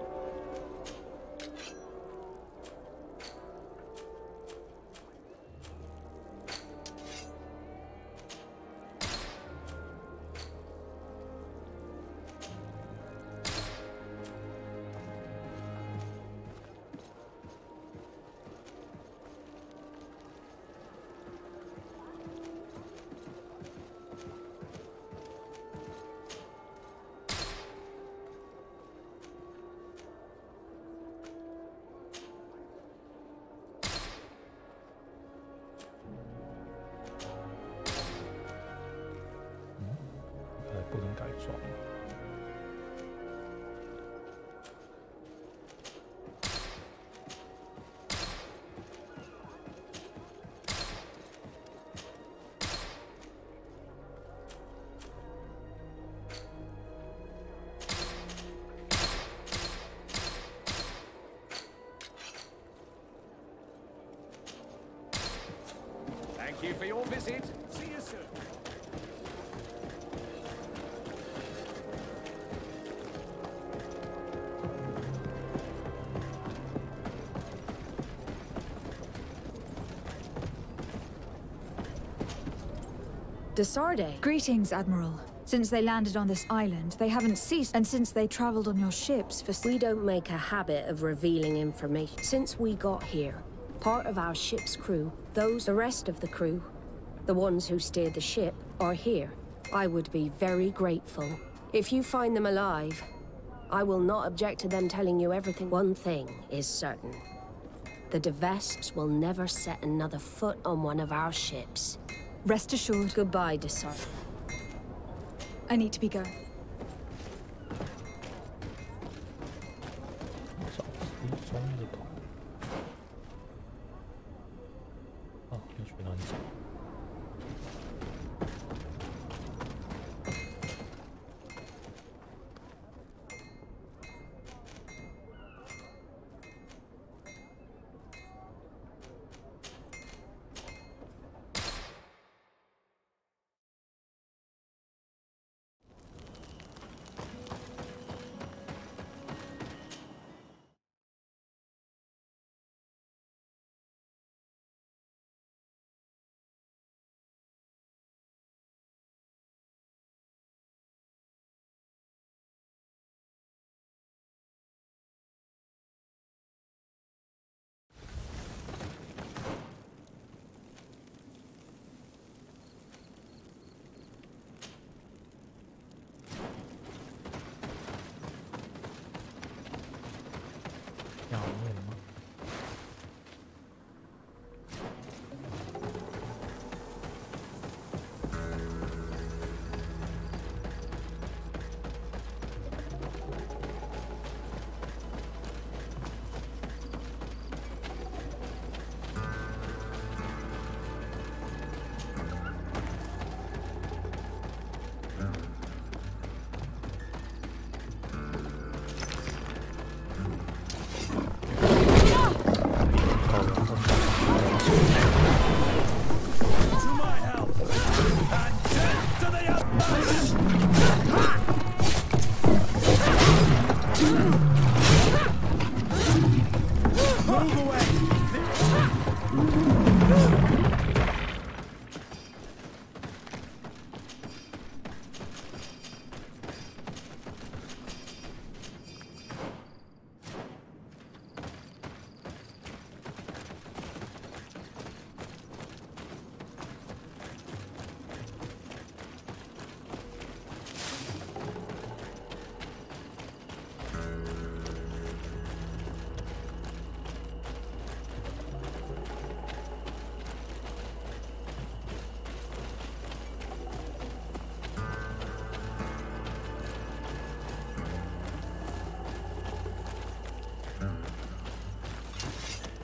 Thank you for your visit. See you soon. De Sarde. Greetings, Admiral. Since they landed on this island, they haven't ceased, and since they traveled on your ships for... We don't make a habit of revealing information. Since we got here, Part of our ship's crew, the rest of the crew, the ones who steered the ship, are here. I would be very grateful. If you find them alive, I will not object to them telling you everything. One thing is certain. The de Vesps will never set another foot on one of our ships. Rest assured. Goodbye, Desart. I need to be going.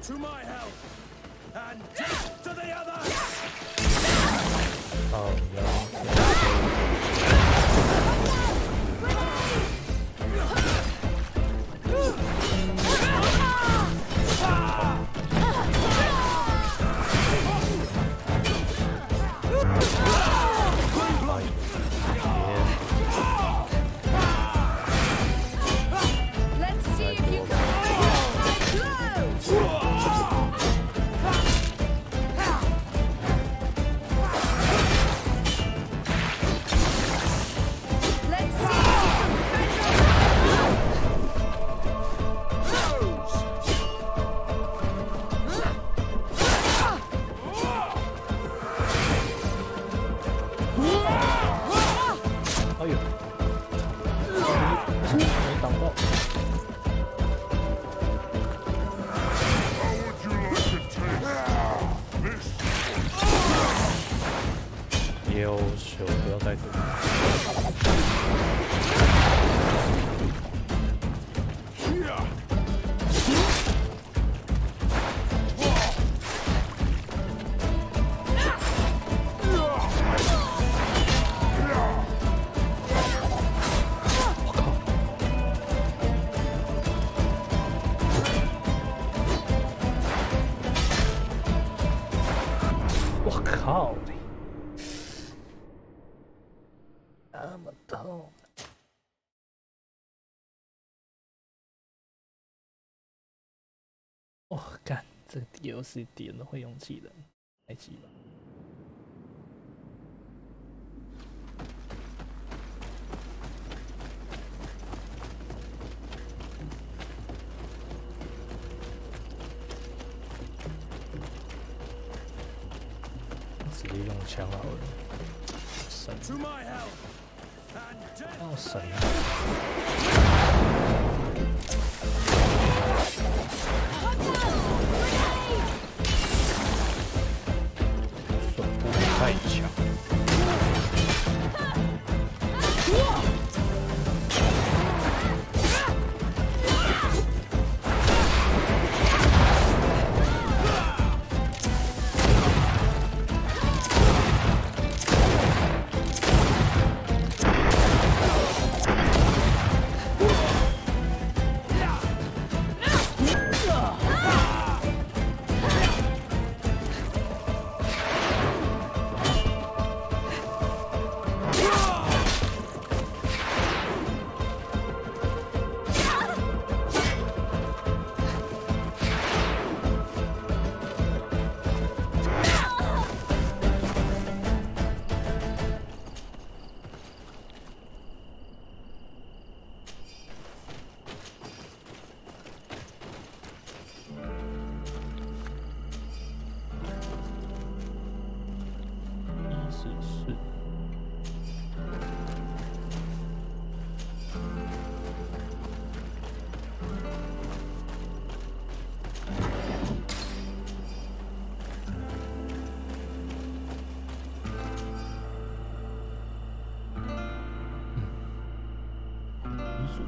To my help! And to the other! Oh, Let's see if you can哦，干，这DLC点了会用气人，太气了。枪好了，神，要神啊！手不太强。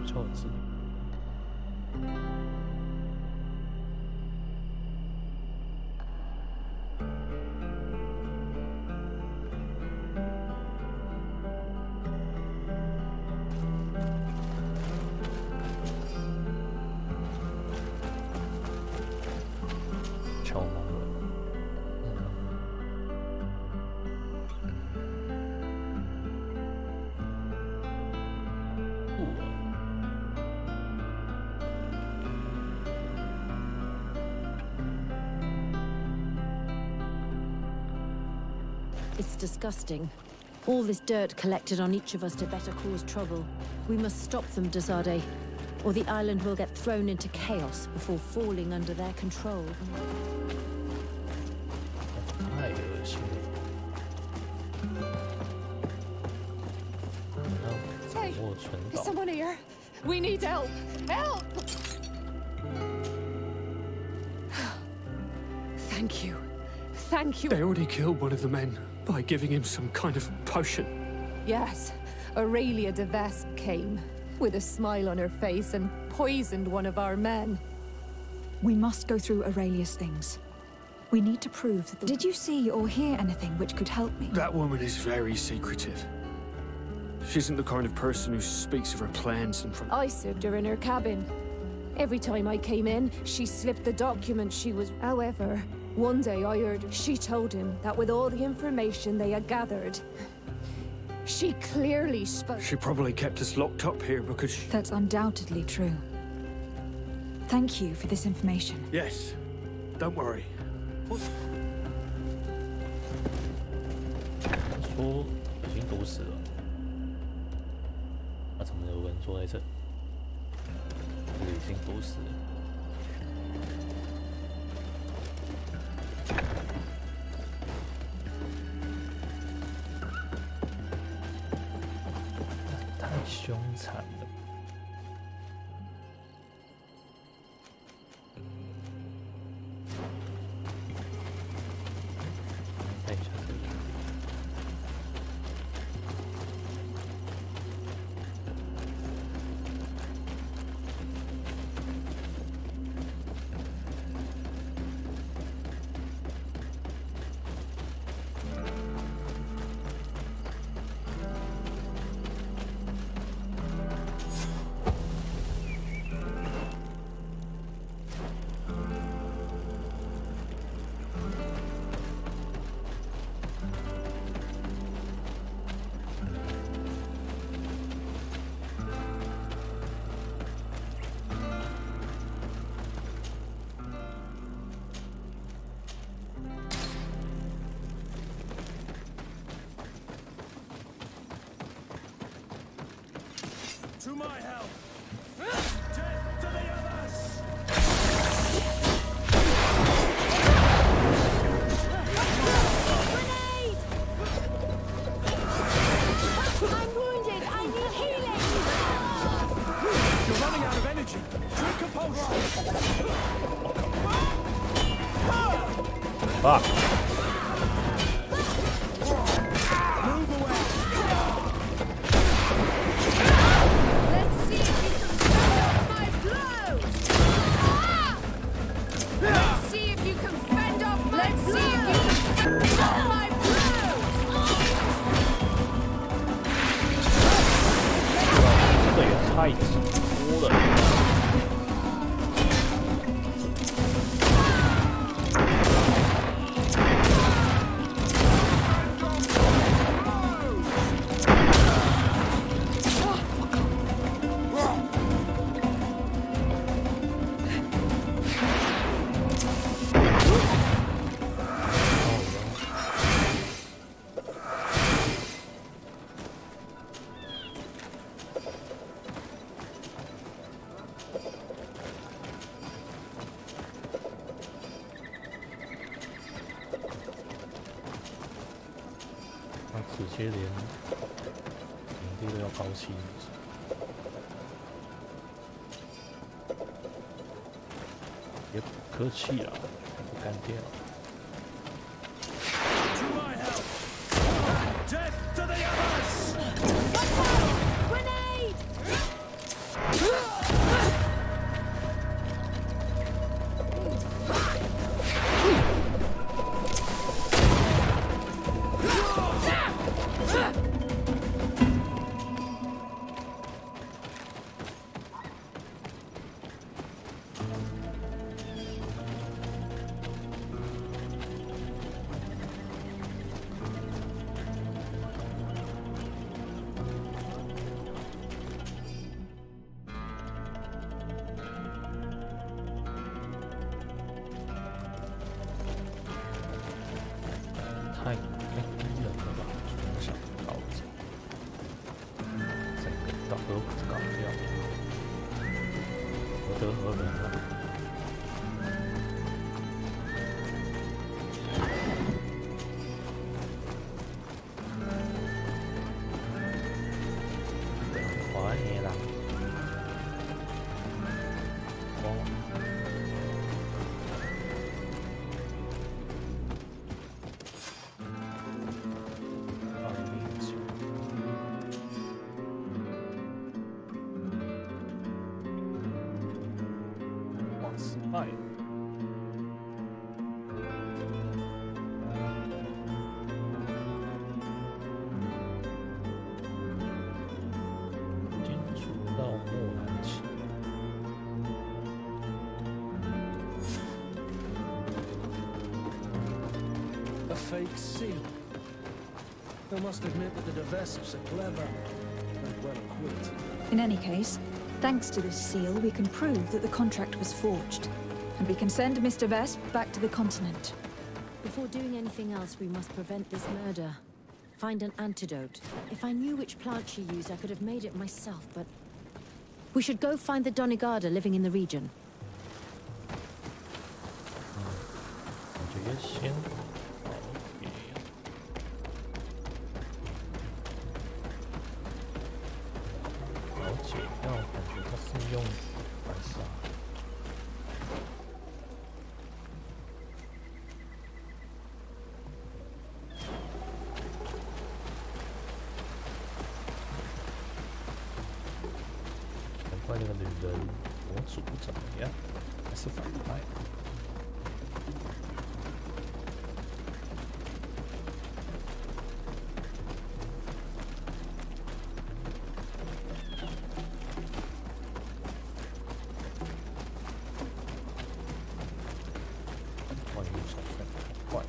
教之。敲盲人。 It's disgusting. All this dirt collected on each of us to better cause trouble. We must stop them, Desade, or the island will get thrown into chaos before falling under their control. Hey, is someone here? We need help! Help! Thank you. Thank you. They already killed one of the men by giving him some kind of potion. Yes, Aurelia de Vespe came with a smile on her face and poisoned one of our men. We must go through Aurelia's things. We need to prove that. Did you see or hear anything which could help me? That woman is very secretive. She isn't the kind of person who speaks of her plans in front. I served her in her cabin. Every time I came in, she slipped the document she was. However, one day I heard she told him that with all the information they had gathered, she clearly spoke. She probably kept us locked up here because That's undoubtedly true. Thank you for this information. Yes. Don't worry. 说已经毒死了，那怎么有人坐在这？这个已经毒死了。 太凶残了。看一下这里。fuck.太直播了。直接连营地都要抛弃，也不客气了，不干掉。太低了吧，从小到这，整个岛都搞掉，何德何能啊！快点啦！Fake seal. I must admit that the Devesps are clever and well equipped. In any case, thanks to this seal, we can prove that the contract was forged, and we can send Mr. Vesp back to the continent. Before doing anything else, we must prevent this murder. Find an antidote. If I knew which plant she used, I could have made it myself, but... We should go find the Donigarda living in the region.那个女人模组怎么样？还是反派？万一手太快。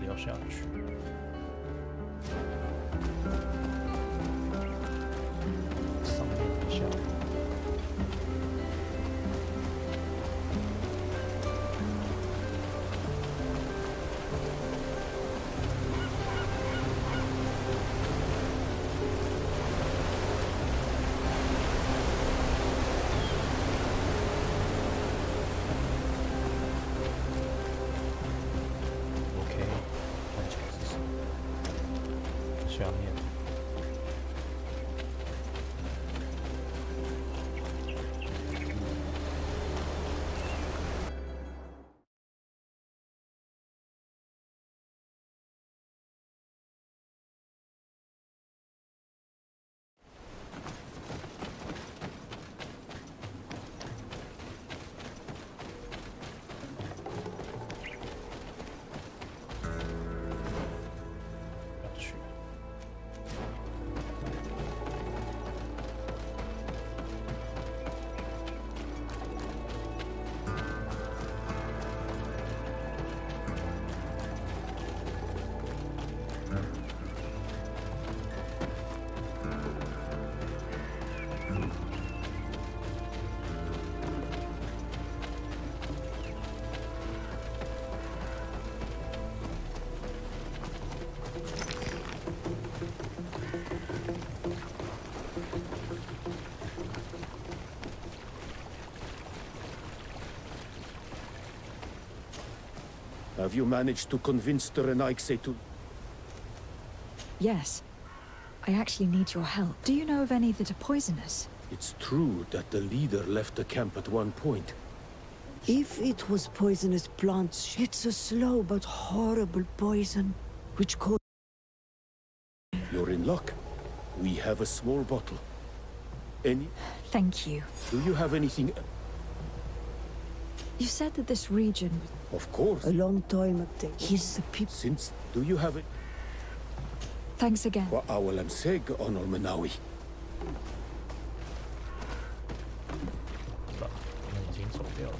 聊下去。上面一下。下面Have you managed to convince the Renaigse to... Yes. I actually need your help. Do you know of any that are poisonous? It's true that the leader left the camp at one point. If it was poisonous plants, it's a slow but horrible poison, which causes... You're in luck. We have a small bottle. Any... Thank you. Do you have anything... You said that this region... Of course. A long time ago. He's the people... Since... Do you have it? Thanks again. Wa awalam seg on Olmenawi. 是吧？我们已经走掉了。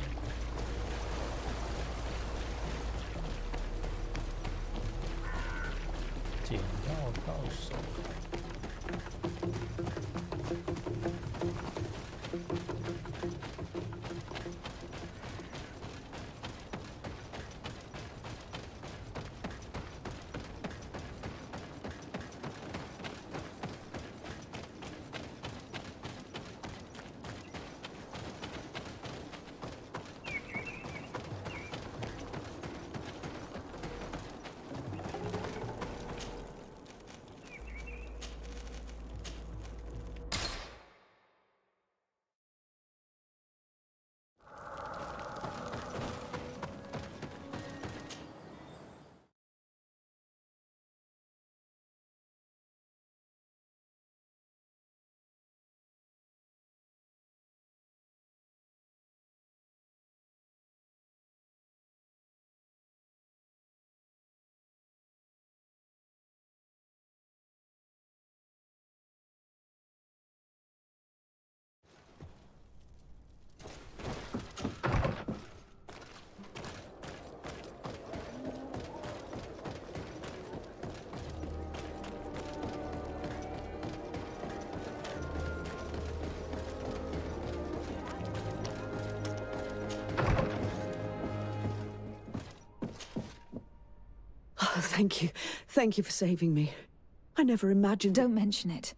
简要到手。Oh, thank you. Thank you for saving me. I never imagined... Don't mention it.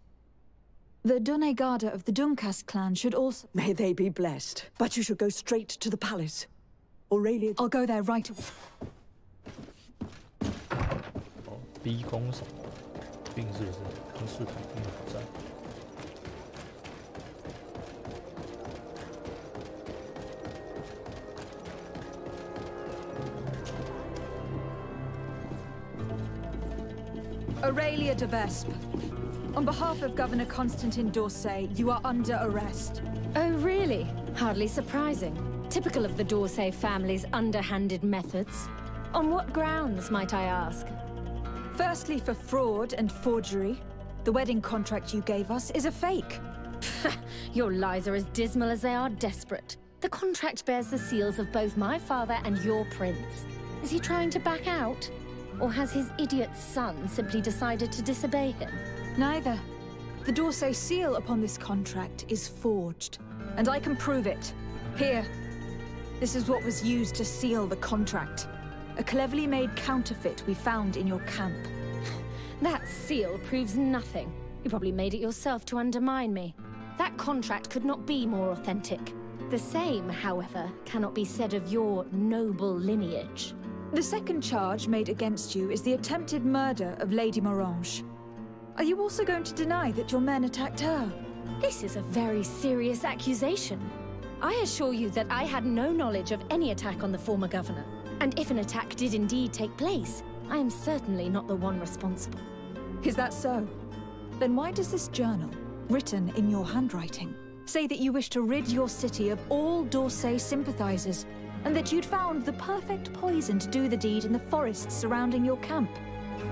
The Donegada of the Duncast clan should also... May they be blessed. But you should go straight to the palace. Aurelia... I'll go there right away. 哦，逼宫什么？并是康斯坦丁堡寨。Aurelia de Vespe. On behalf of Governor Constantine d'Orsay, you are under arrest. Oh, really? Hardly surprising. Typical of the d'Orsay family's underhanded methods. On what grounds, might I ask? Firstly, for fraud and forgery. The wedding contract you gave us is a fake. Your lies are as dismal as they are desperate. The contract bears the seals of both my father and your prince. Is he trying to back out? Or has his idiot son simply decided to disobey him? Neither. The D'Orsay seal upon this contract is forged, and I can prove it. Here. This is what was used to seal the contract. A cleverly made counterfeit we found in your camp. That seal proves nothing. You probably made it yourself to undermine me. That contract could not be more authentic. The same, however, cannot be said of your noble lineage. The second charge made against you is the attempted murder of Lady Morange. Are you also going to deny that your men attacked her? This is a very serious accusation. I assure you that I had no knowledge of any attack on the former governor. And if an attack did indeed take place, I am certainly not the one responsible. Is that so? Then why does this journal, written in your handwriting, say that you wish to rid your city of all D'Orsay sympathizers, and that you'd found the perfect poison to do the deed in the forests surrounding your camp?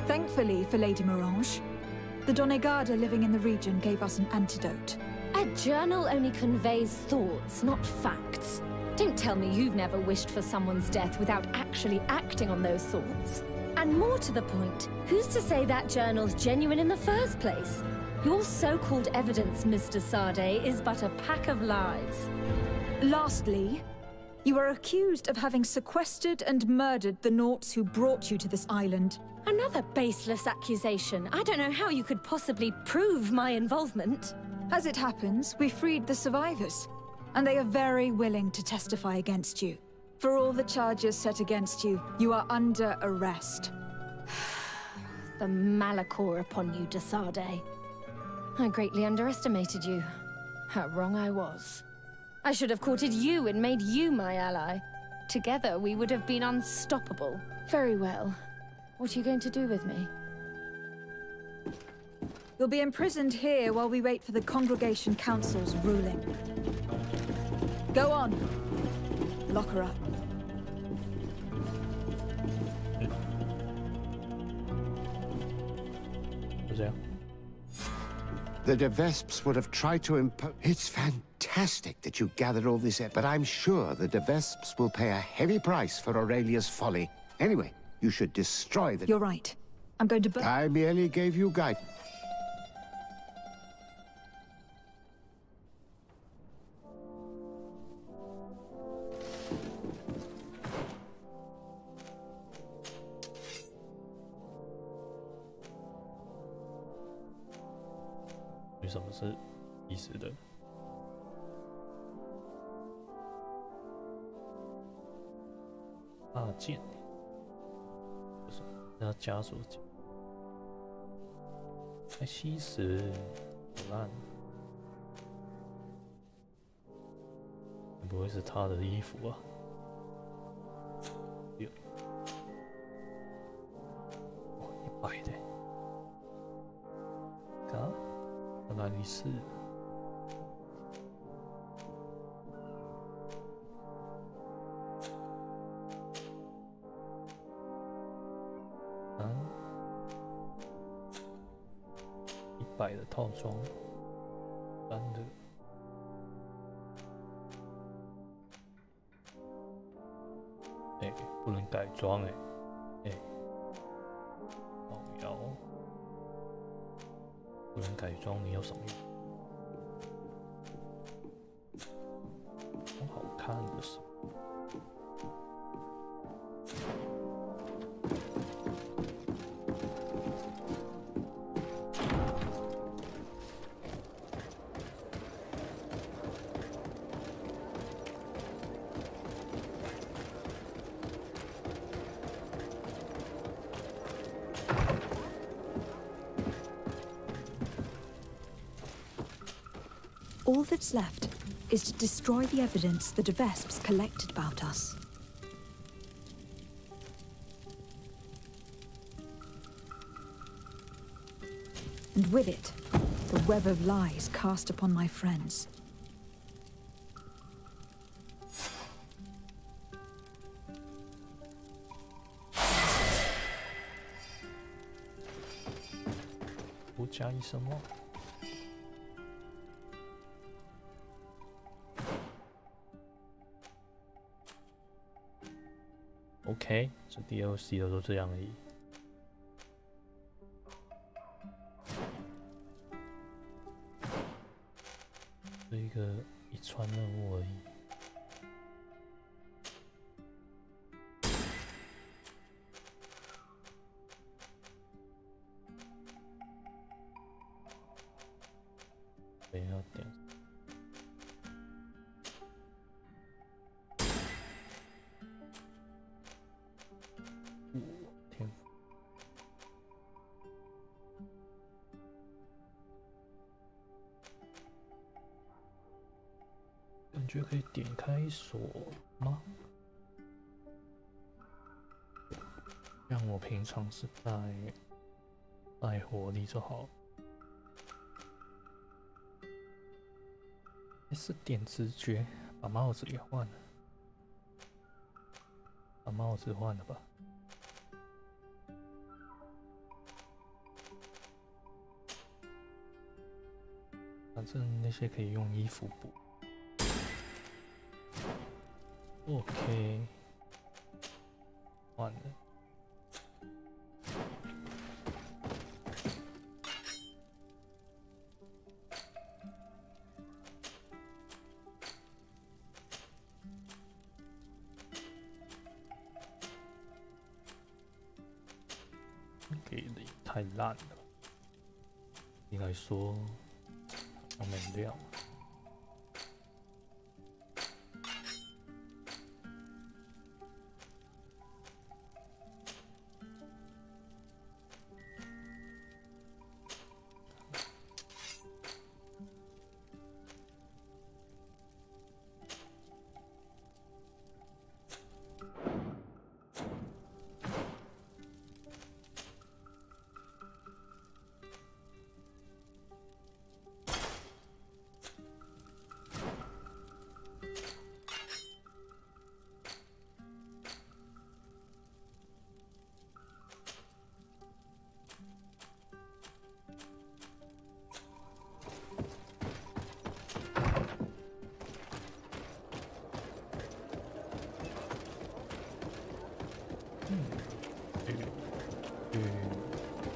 Thankfully for Lady Morange, the Donegada living in the region gave us an antidote. A journal only conveys thoughts, not facts. Don't tell me you've never wished for someone's death without actually acting on those thoughts. And more to the point, who's to say that journal's genuine in the first place? Your so-called evidence, Mr. Sade, is but a pack of lies. Lastly, you are accused of having sequestered and murdered the Nauts who brought you to this island. Another baseless accusation. I don't know how you could possibly prove my involvement. As it happens, we freed the survivors, and they are very willing to testify against you. For all the charges set against you, you are under arrest. The Malachor upon you, de Sade. I greatly underestimated you. How wrong I was. I should have courted you and made you my ally. Together, we would have been unstoppable. Very well. What are you going to do with me? You'll be imprisoned here while we wait for the Congregation Council's ruling. Go on. Lock her up. The de Vesps would have tried to impose... It's fantastic that you gathered all this, but I'm sure the de Vesps will pay a heavy price for Aurelia's folly. Anyway, you should destroy the... You're right. I'm going to burn... I merely gave you guidance.什么是意思的？大剑，就是那枷锁剑，还吸食，好烂！不会是他的衣服啊？有，哇，100的，看。哪里是？100的套装，3的，不能改装保摇。不能改装，你有什么用？好看的是。All that's left is to destroy the evidence the de Vesps collected about us. And with it, the web of lies cast upon my friends.不加一什么？OK，这DLC的都这样而已。是一个一串任务而已。对，要点。天赋。感觉可以点开一锁吗？像我平常是带火力就好了。是点直觉，把帽子给换了，把帽子换了吧。反正那些可以用衣服补。OK， 换了。给的太烂了，应该说好像没料。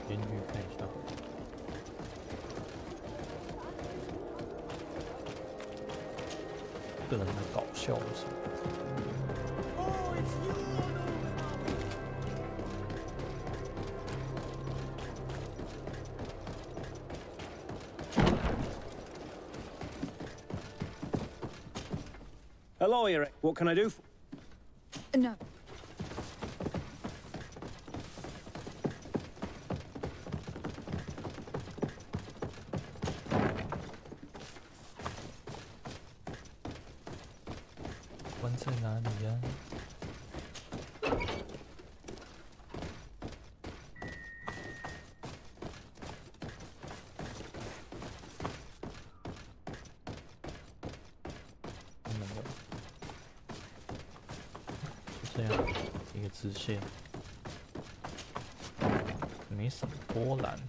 监狱看一下。这个人在搞笑的什么？Hello, Eric. What can I do for? No.关在哪里呀？就这样，一个直线，没什么波澜。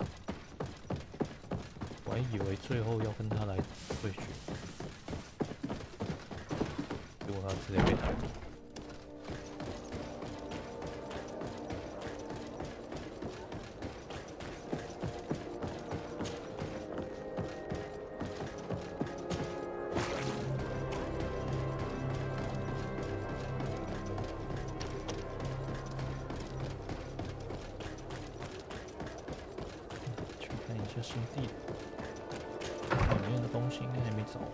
我还以为最后要跟他来对决。结果他直接被打倒。去看一下新地，里面的东西应该还没找完。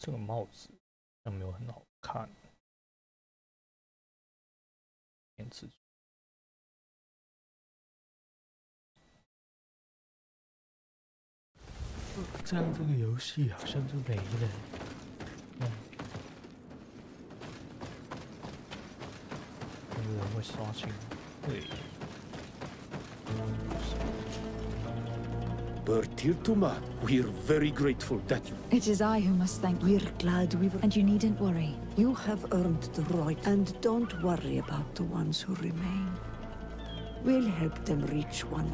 这个帽子好像没有很好看，电池。这样这个游戏好像就没了。有人会刷新？会。Bertirtuma, we're very grateful that you... It is I who must thank you. We're glad we were... And you needn't worry. You have earned the right. And don't worry about the ones who remain. We'll help them reach one.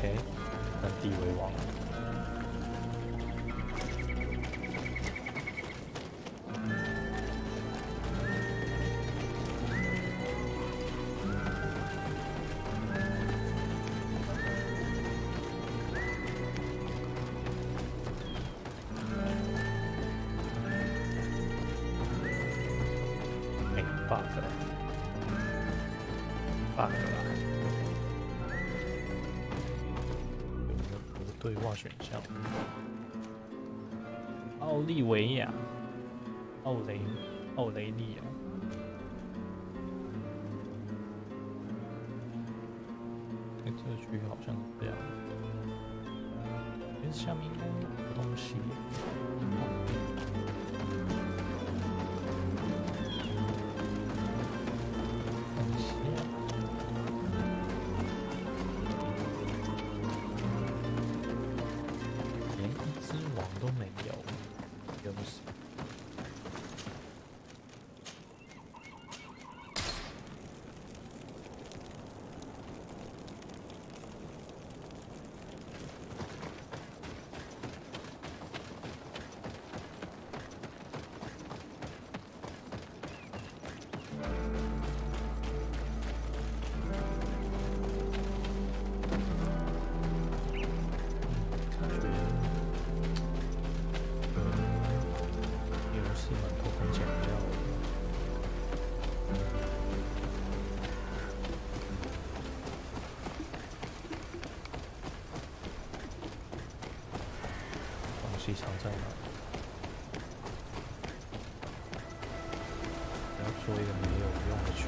OK， 占地为王。对话选项：奥利维亚、奥雷利亚。这个区域好像是这样。下面应该有东西。藏在哪？然后做一个没有用的区域。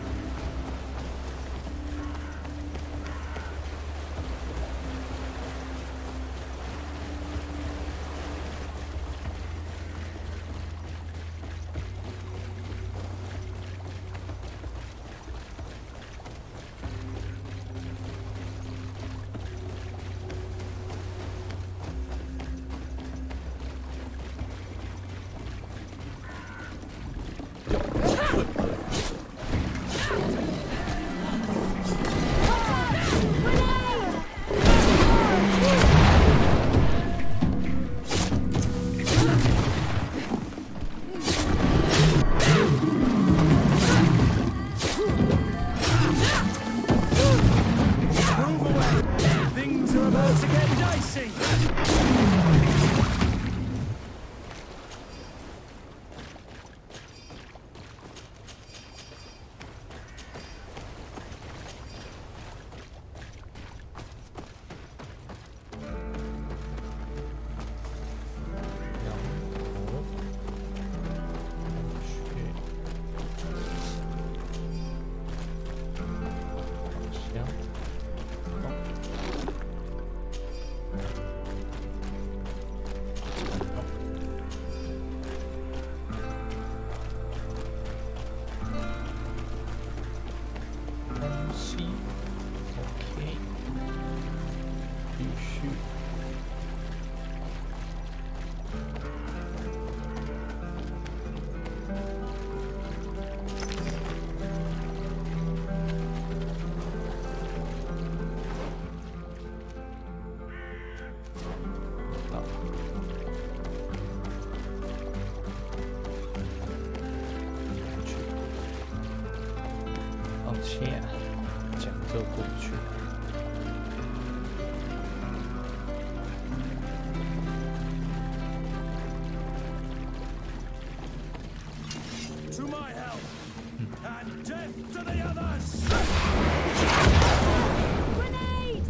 讲这过不去。To my help, and death to the others! Grenade!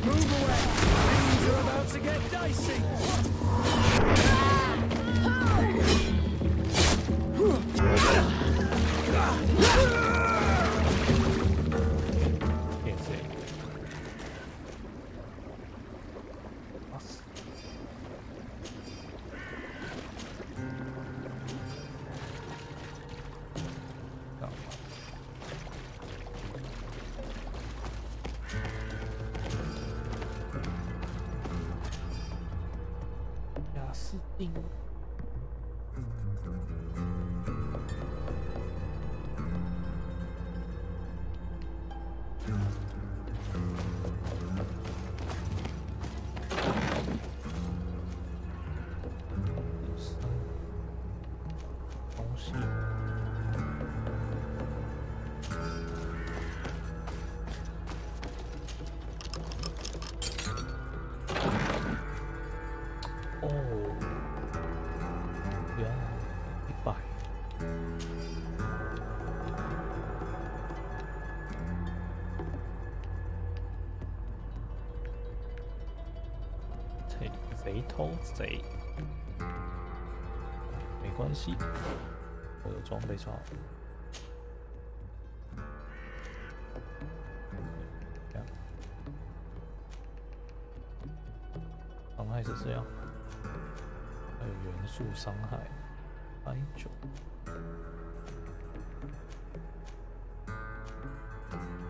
Move away! Things are about to get dicey! 哦，呀，100。贼偷贼，没关系，我有装备就好。这样，伤害是这样，还有元素伤害190，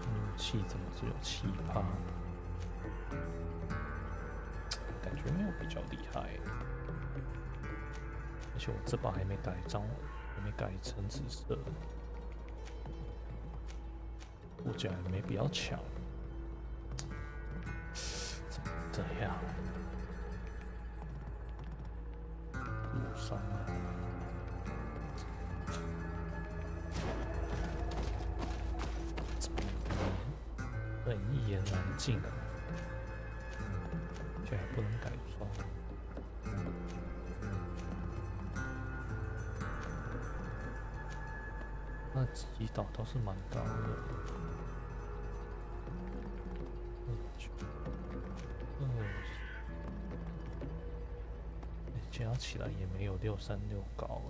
武器怎么只有7%？感觉没有比较厉害，而且我这把还没改装，还没改成紫色，我讲也没比较强，怎么这样？路上啊，很一言难尽啊。还不能改装，那击倒倒是蛮高的。加起来也没有636高。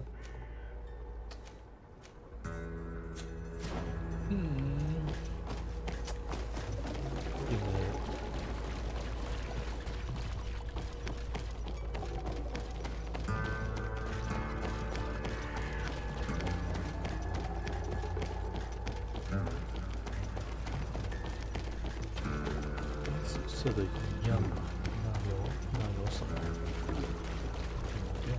色的一样，那有什么用？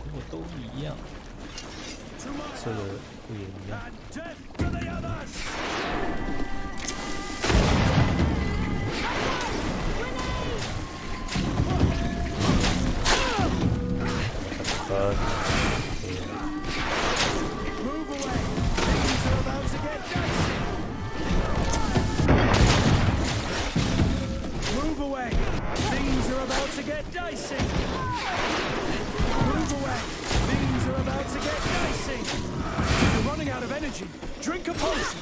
如果都一样，色的不也一样？Drink a potion!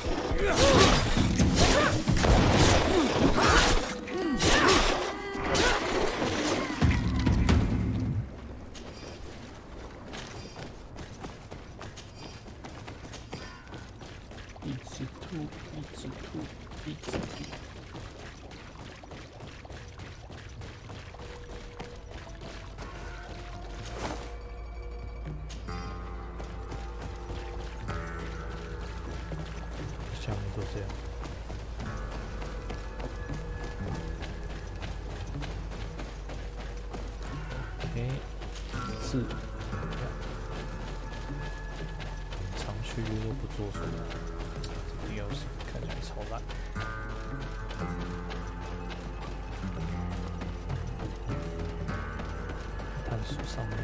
一直吐，一直吐，一直吐。项目就这样。OK， 4。长区域都不做出来，这个游戏看起来超烂。探索上面。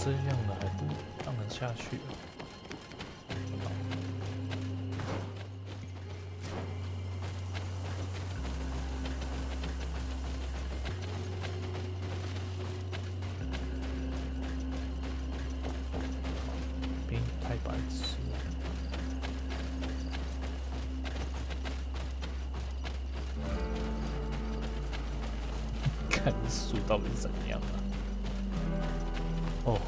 这样的还不让人下去啊？兵太白痴了，看书到底怎样啊？哦。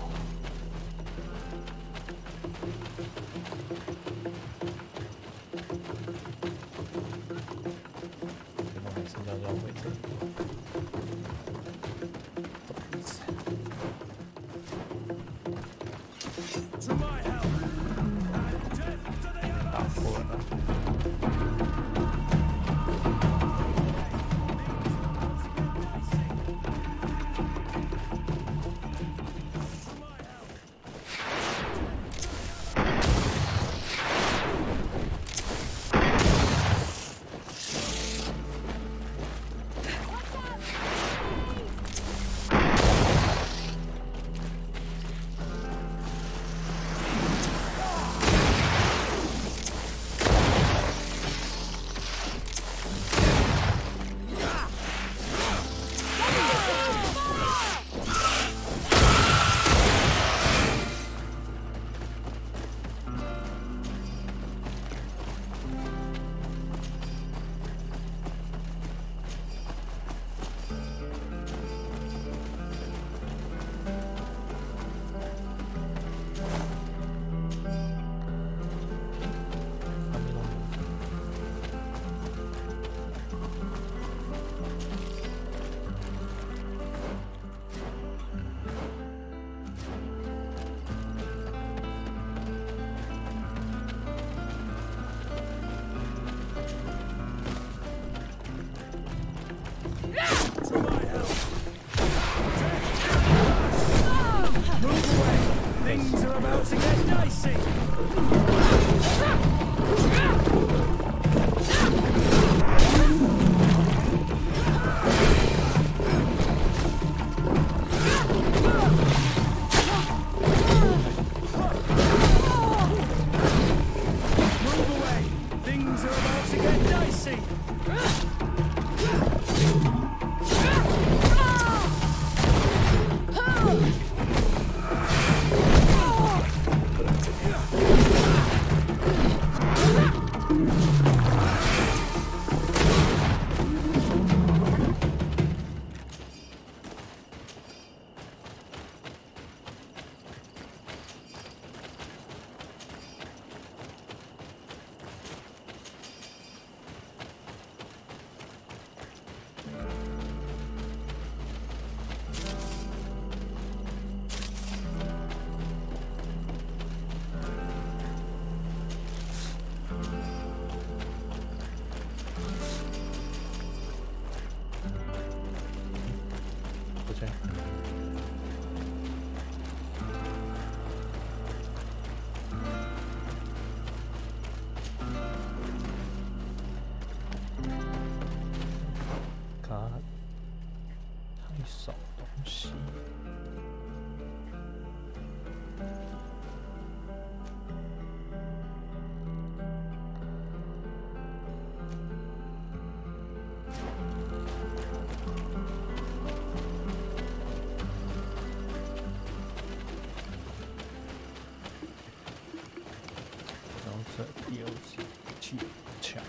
DLC 气枪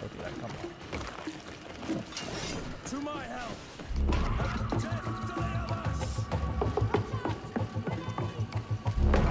到底来干嘛？ To my help! 哦，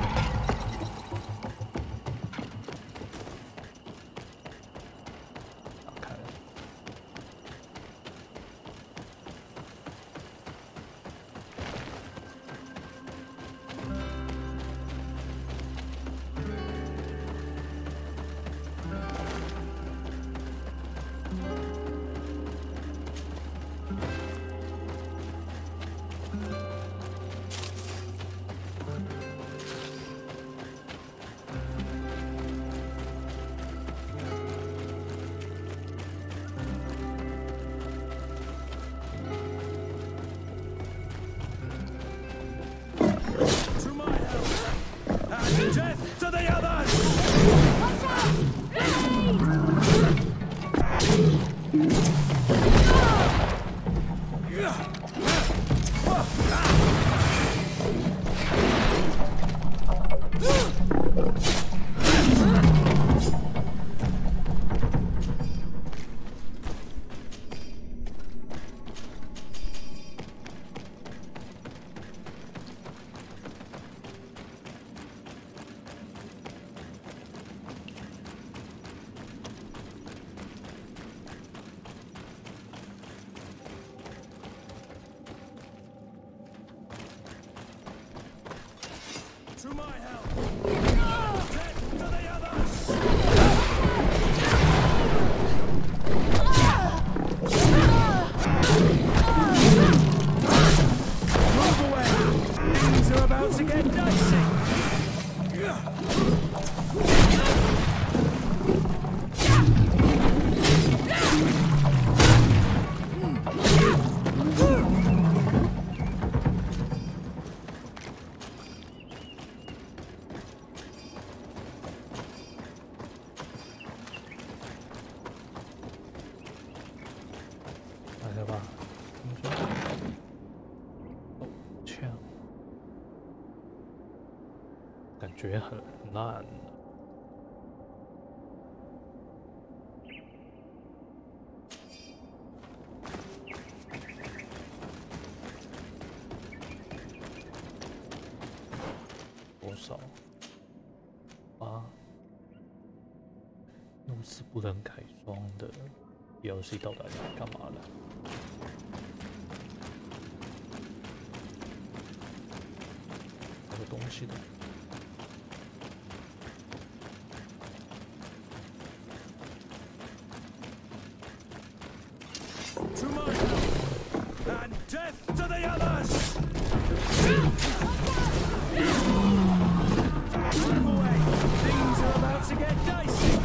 To my help! Death to the others! Move away! Things are about to get dicey!来了吧？听说哦，枪，感觉很烂。多少？啊，又是不能改装的。DLC 到底干嘛了？那个东西的。To my help! And death to the others! Move away! Things are about to get dicey!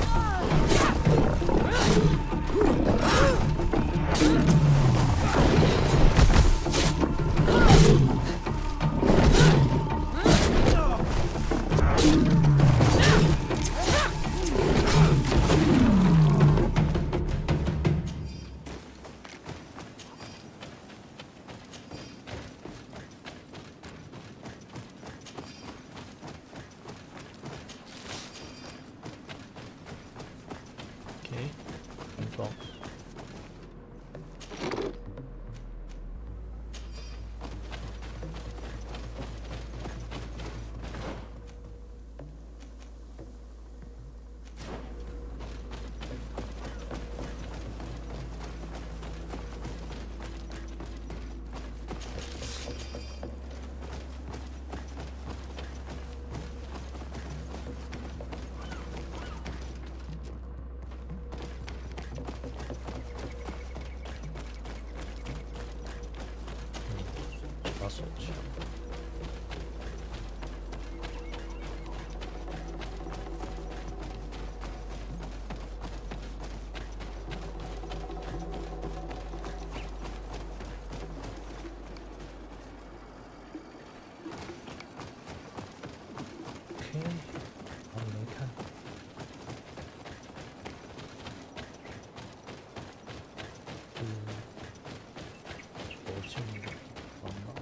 OK， 安装。把手枪。OK， 好，你们看。左进往哪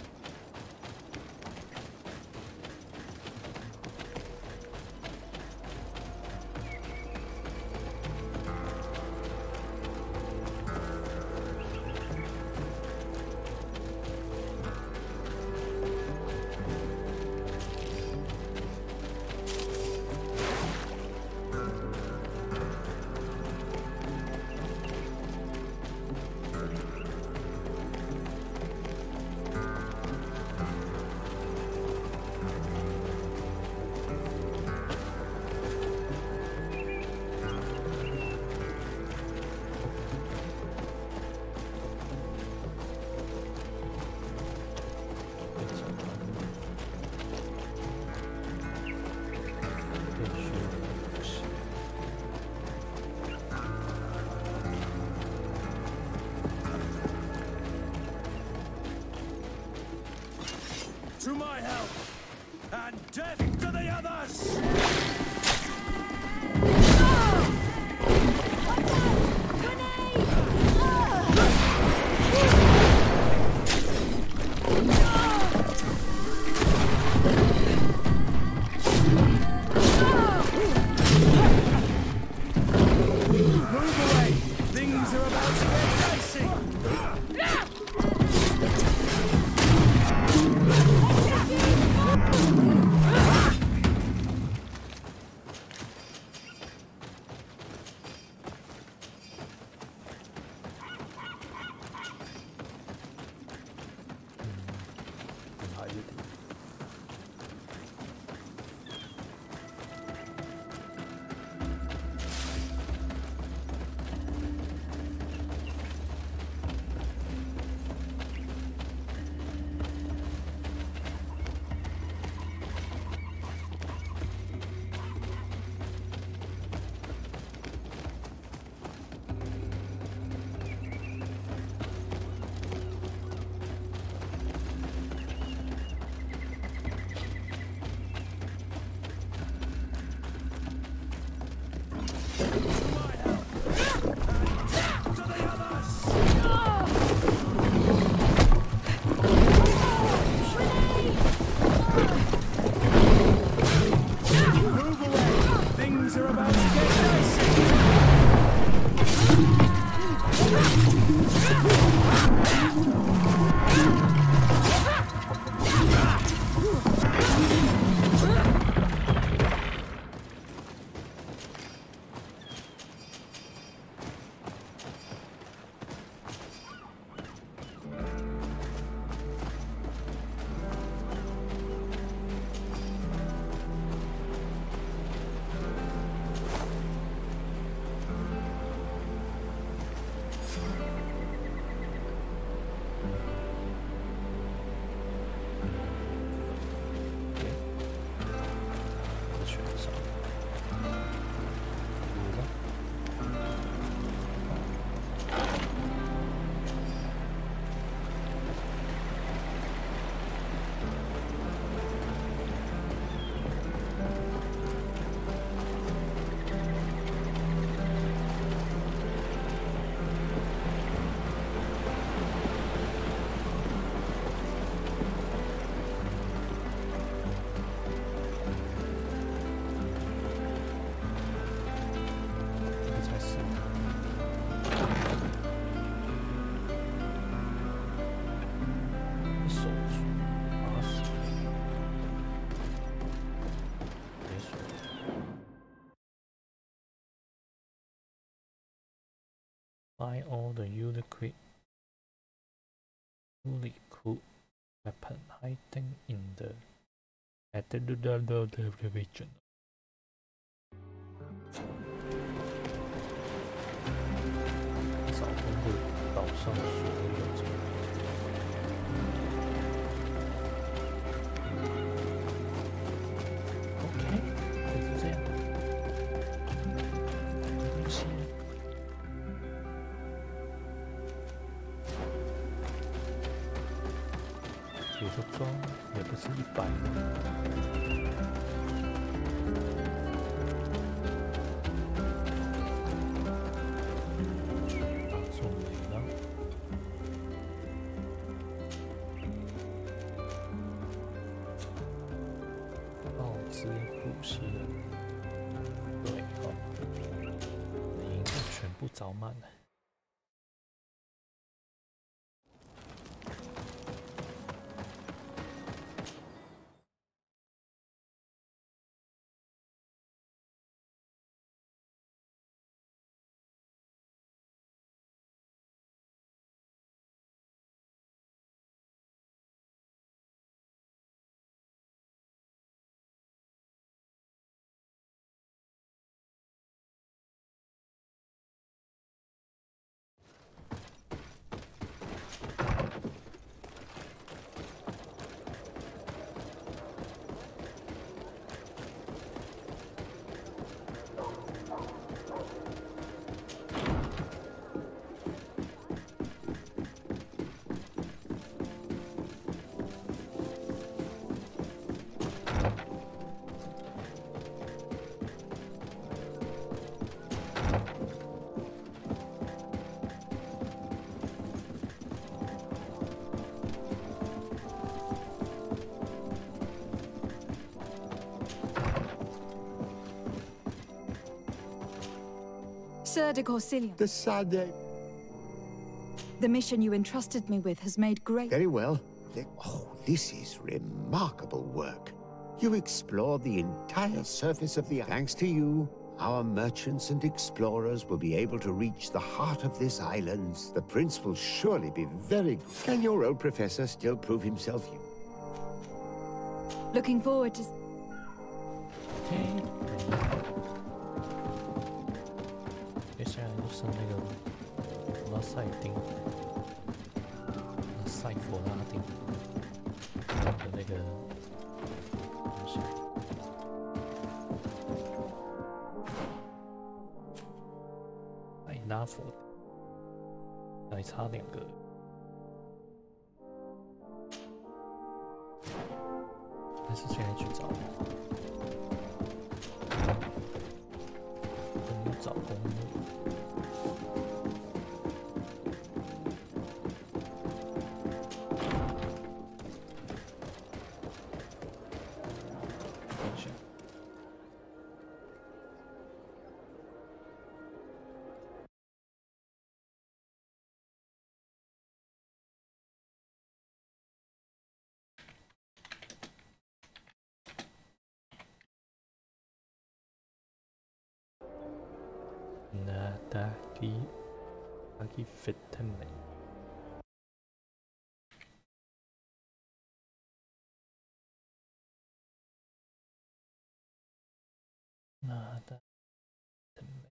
？To my help! And death to the others! 的地方。Find all the unique cool weapon hiding in the region. 找通过岛上所有这个。OK， 就是这样。没关系。有个装也不是100。 早满了。Sir de Corsilium. The Sade. The mission you entrusted me with has made great... Very well. Oh, this is remarkable work. You explored the entire surface of the... Thanks to you, our merchants and explorers will be able to reach the heart of this island. The prince will surely be very... Can your old professor still prove himself? Looking forward to...接下来就是那个拉塞丁、塞佛拉丁的那个东西。拉佛还差2个，还是现在去找？找工作。Dagi vitamin. Nada vitamin.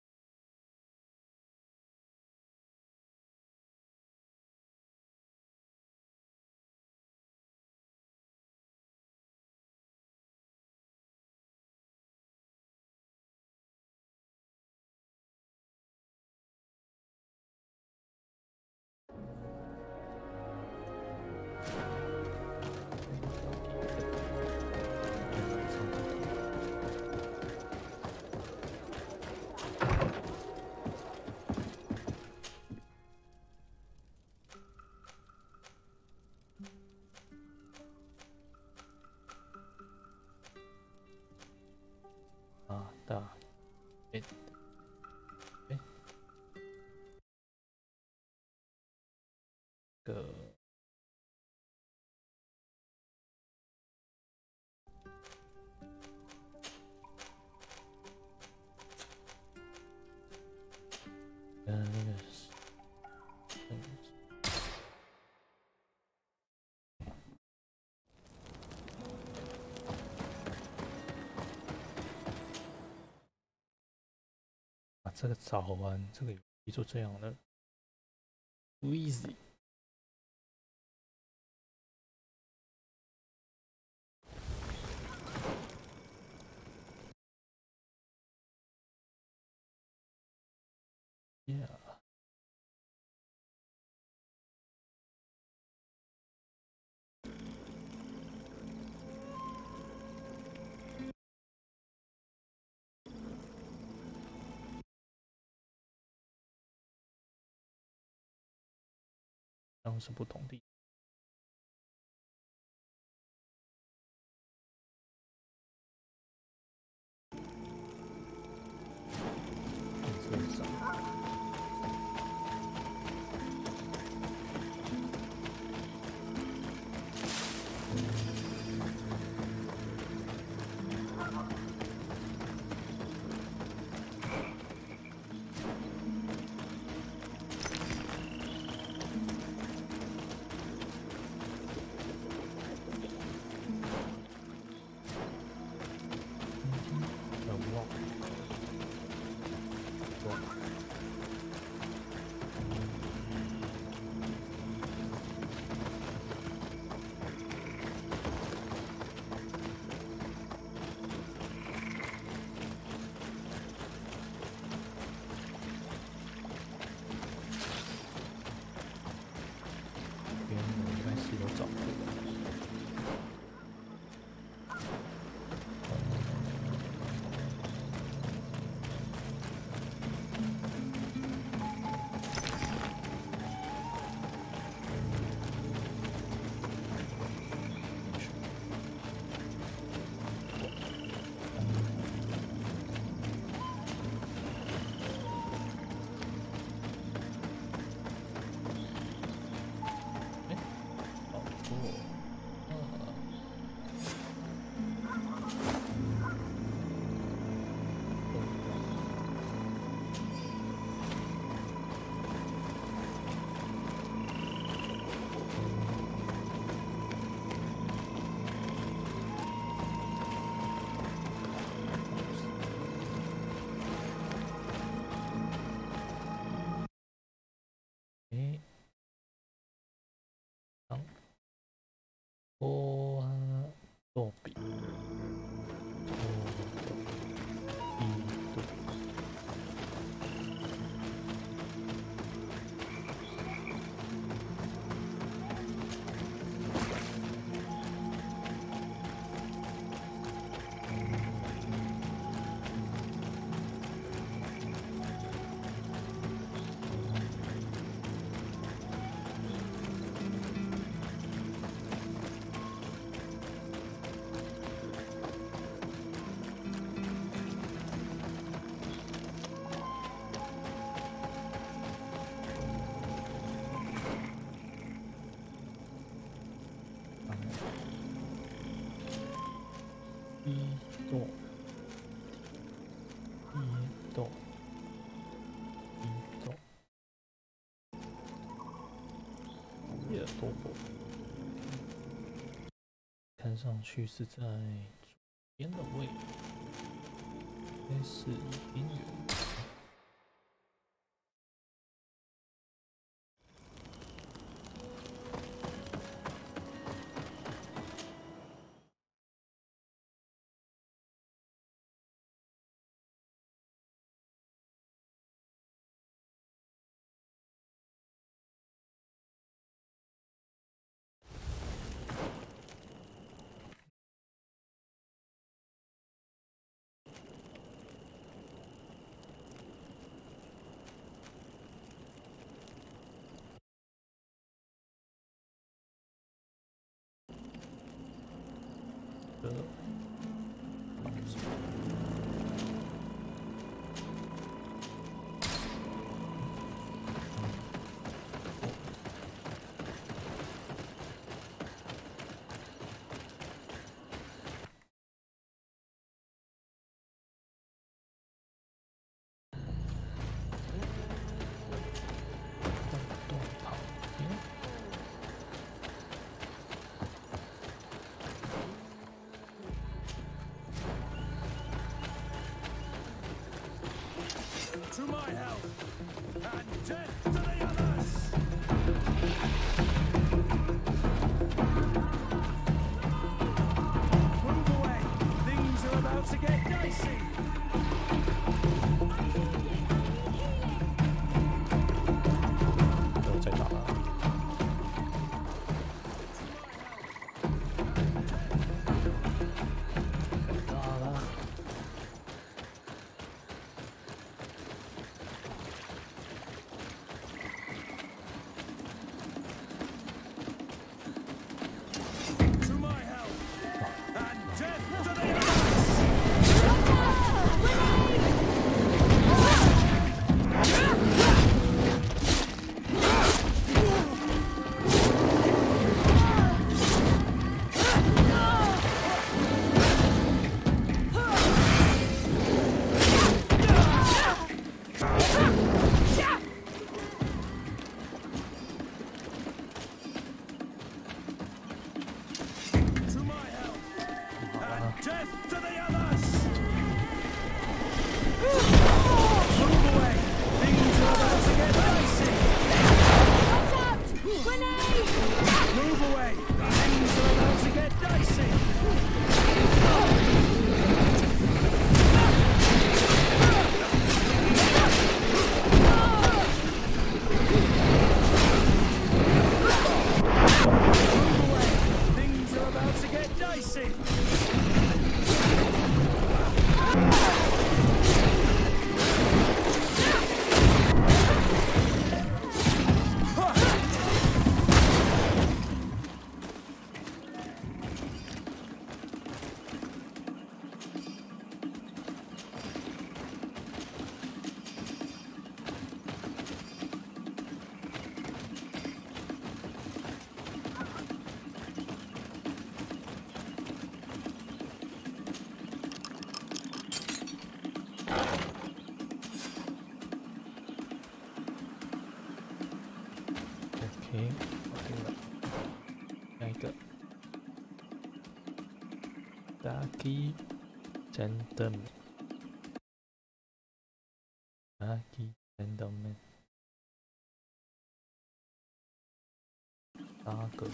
把这个找完，这个游戏就这样了 ，easy。Yeah。当时不同地。多多比多一度。看上去是在左边的位置，应该是边缘。To my help, and death to the others! Move away! Things are about to get dicey! OK， 对了，下一个 Darky Gentleman， Darky Gentleman， 8个。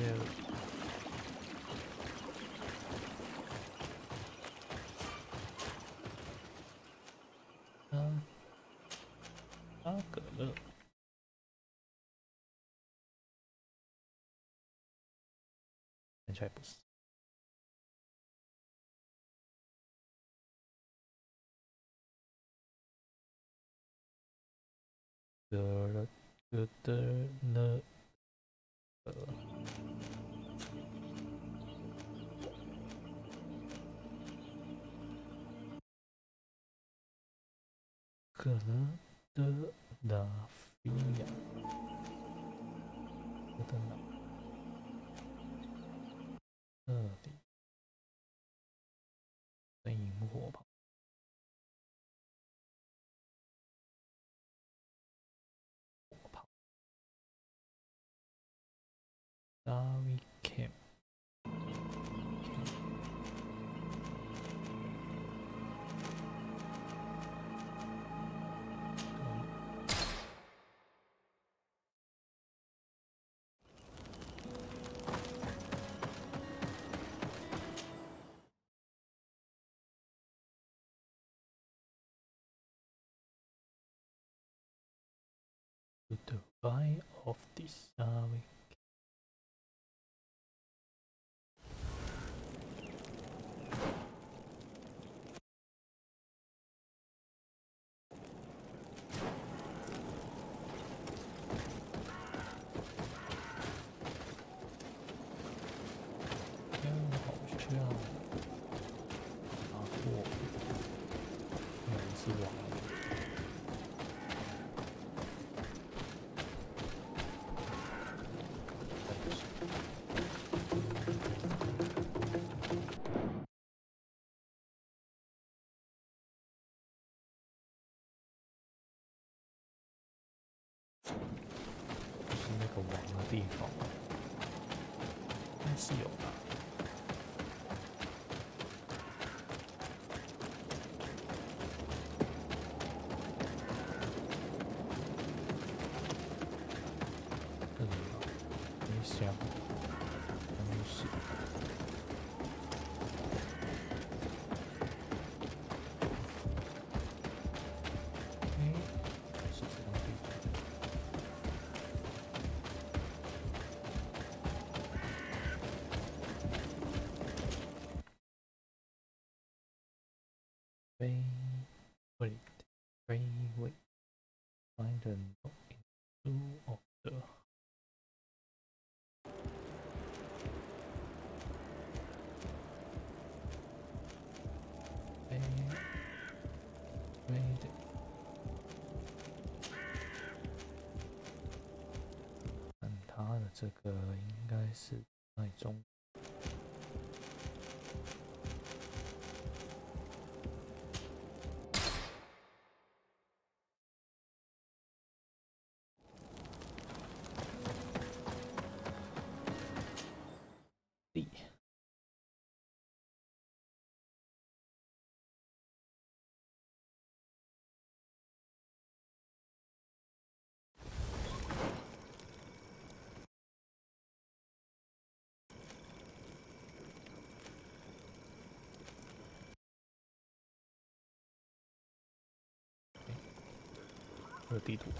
略了。可乐。看起来不是。可能的拉菲亚，我的脑，这里，在萤火旁，火旁 ，Starry Camp。The Vine of Discovery.地方应该是有的。没想，没事。是这样地方。Wait. Find a note in two of the看它的这个应该是在中。这个地图。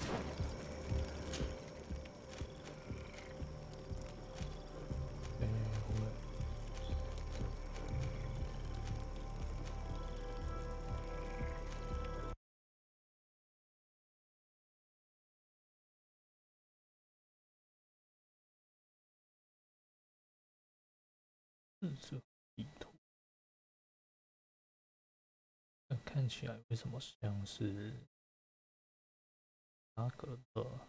这地图，看起来为什么像是那个的？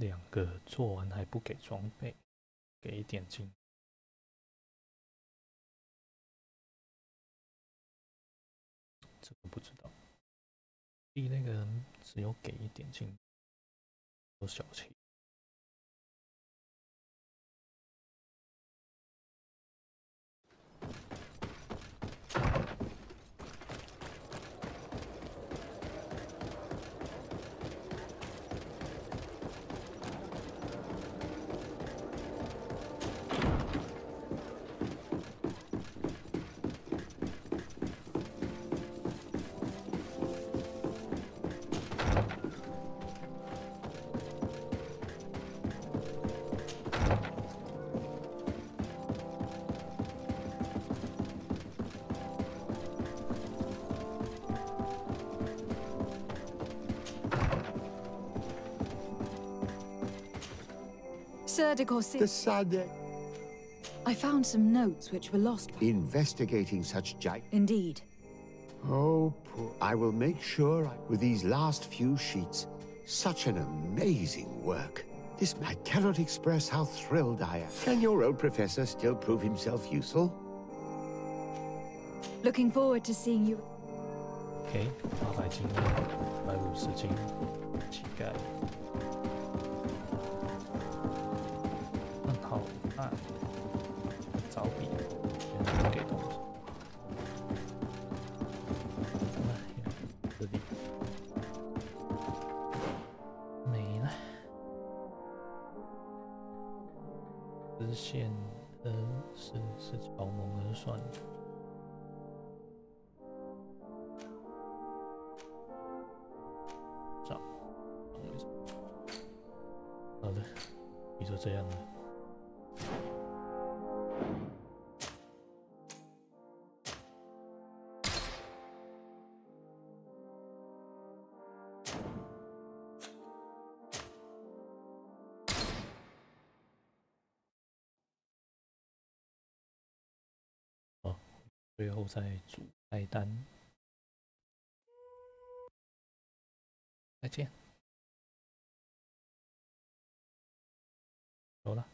2个做完还不给装备，给1点金。这个不知道。第那个人只有给1点金，有小气。Sir de Courcy. The Sade. I found some notes which were lost. Investigating such Indeed. Oh, poor. I will make sure with these last few sheets. Such an amazing work. I cannot express how thrilled I am. Can your old professor still prove himself useful? Looking forward to seeing you. OK， 800金，150金，乞丐。好，那找笔，先给东西。这里没了。支线是乔蒙而算的。好的，你就这样了。好，最后再煮菜单。再见。走了。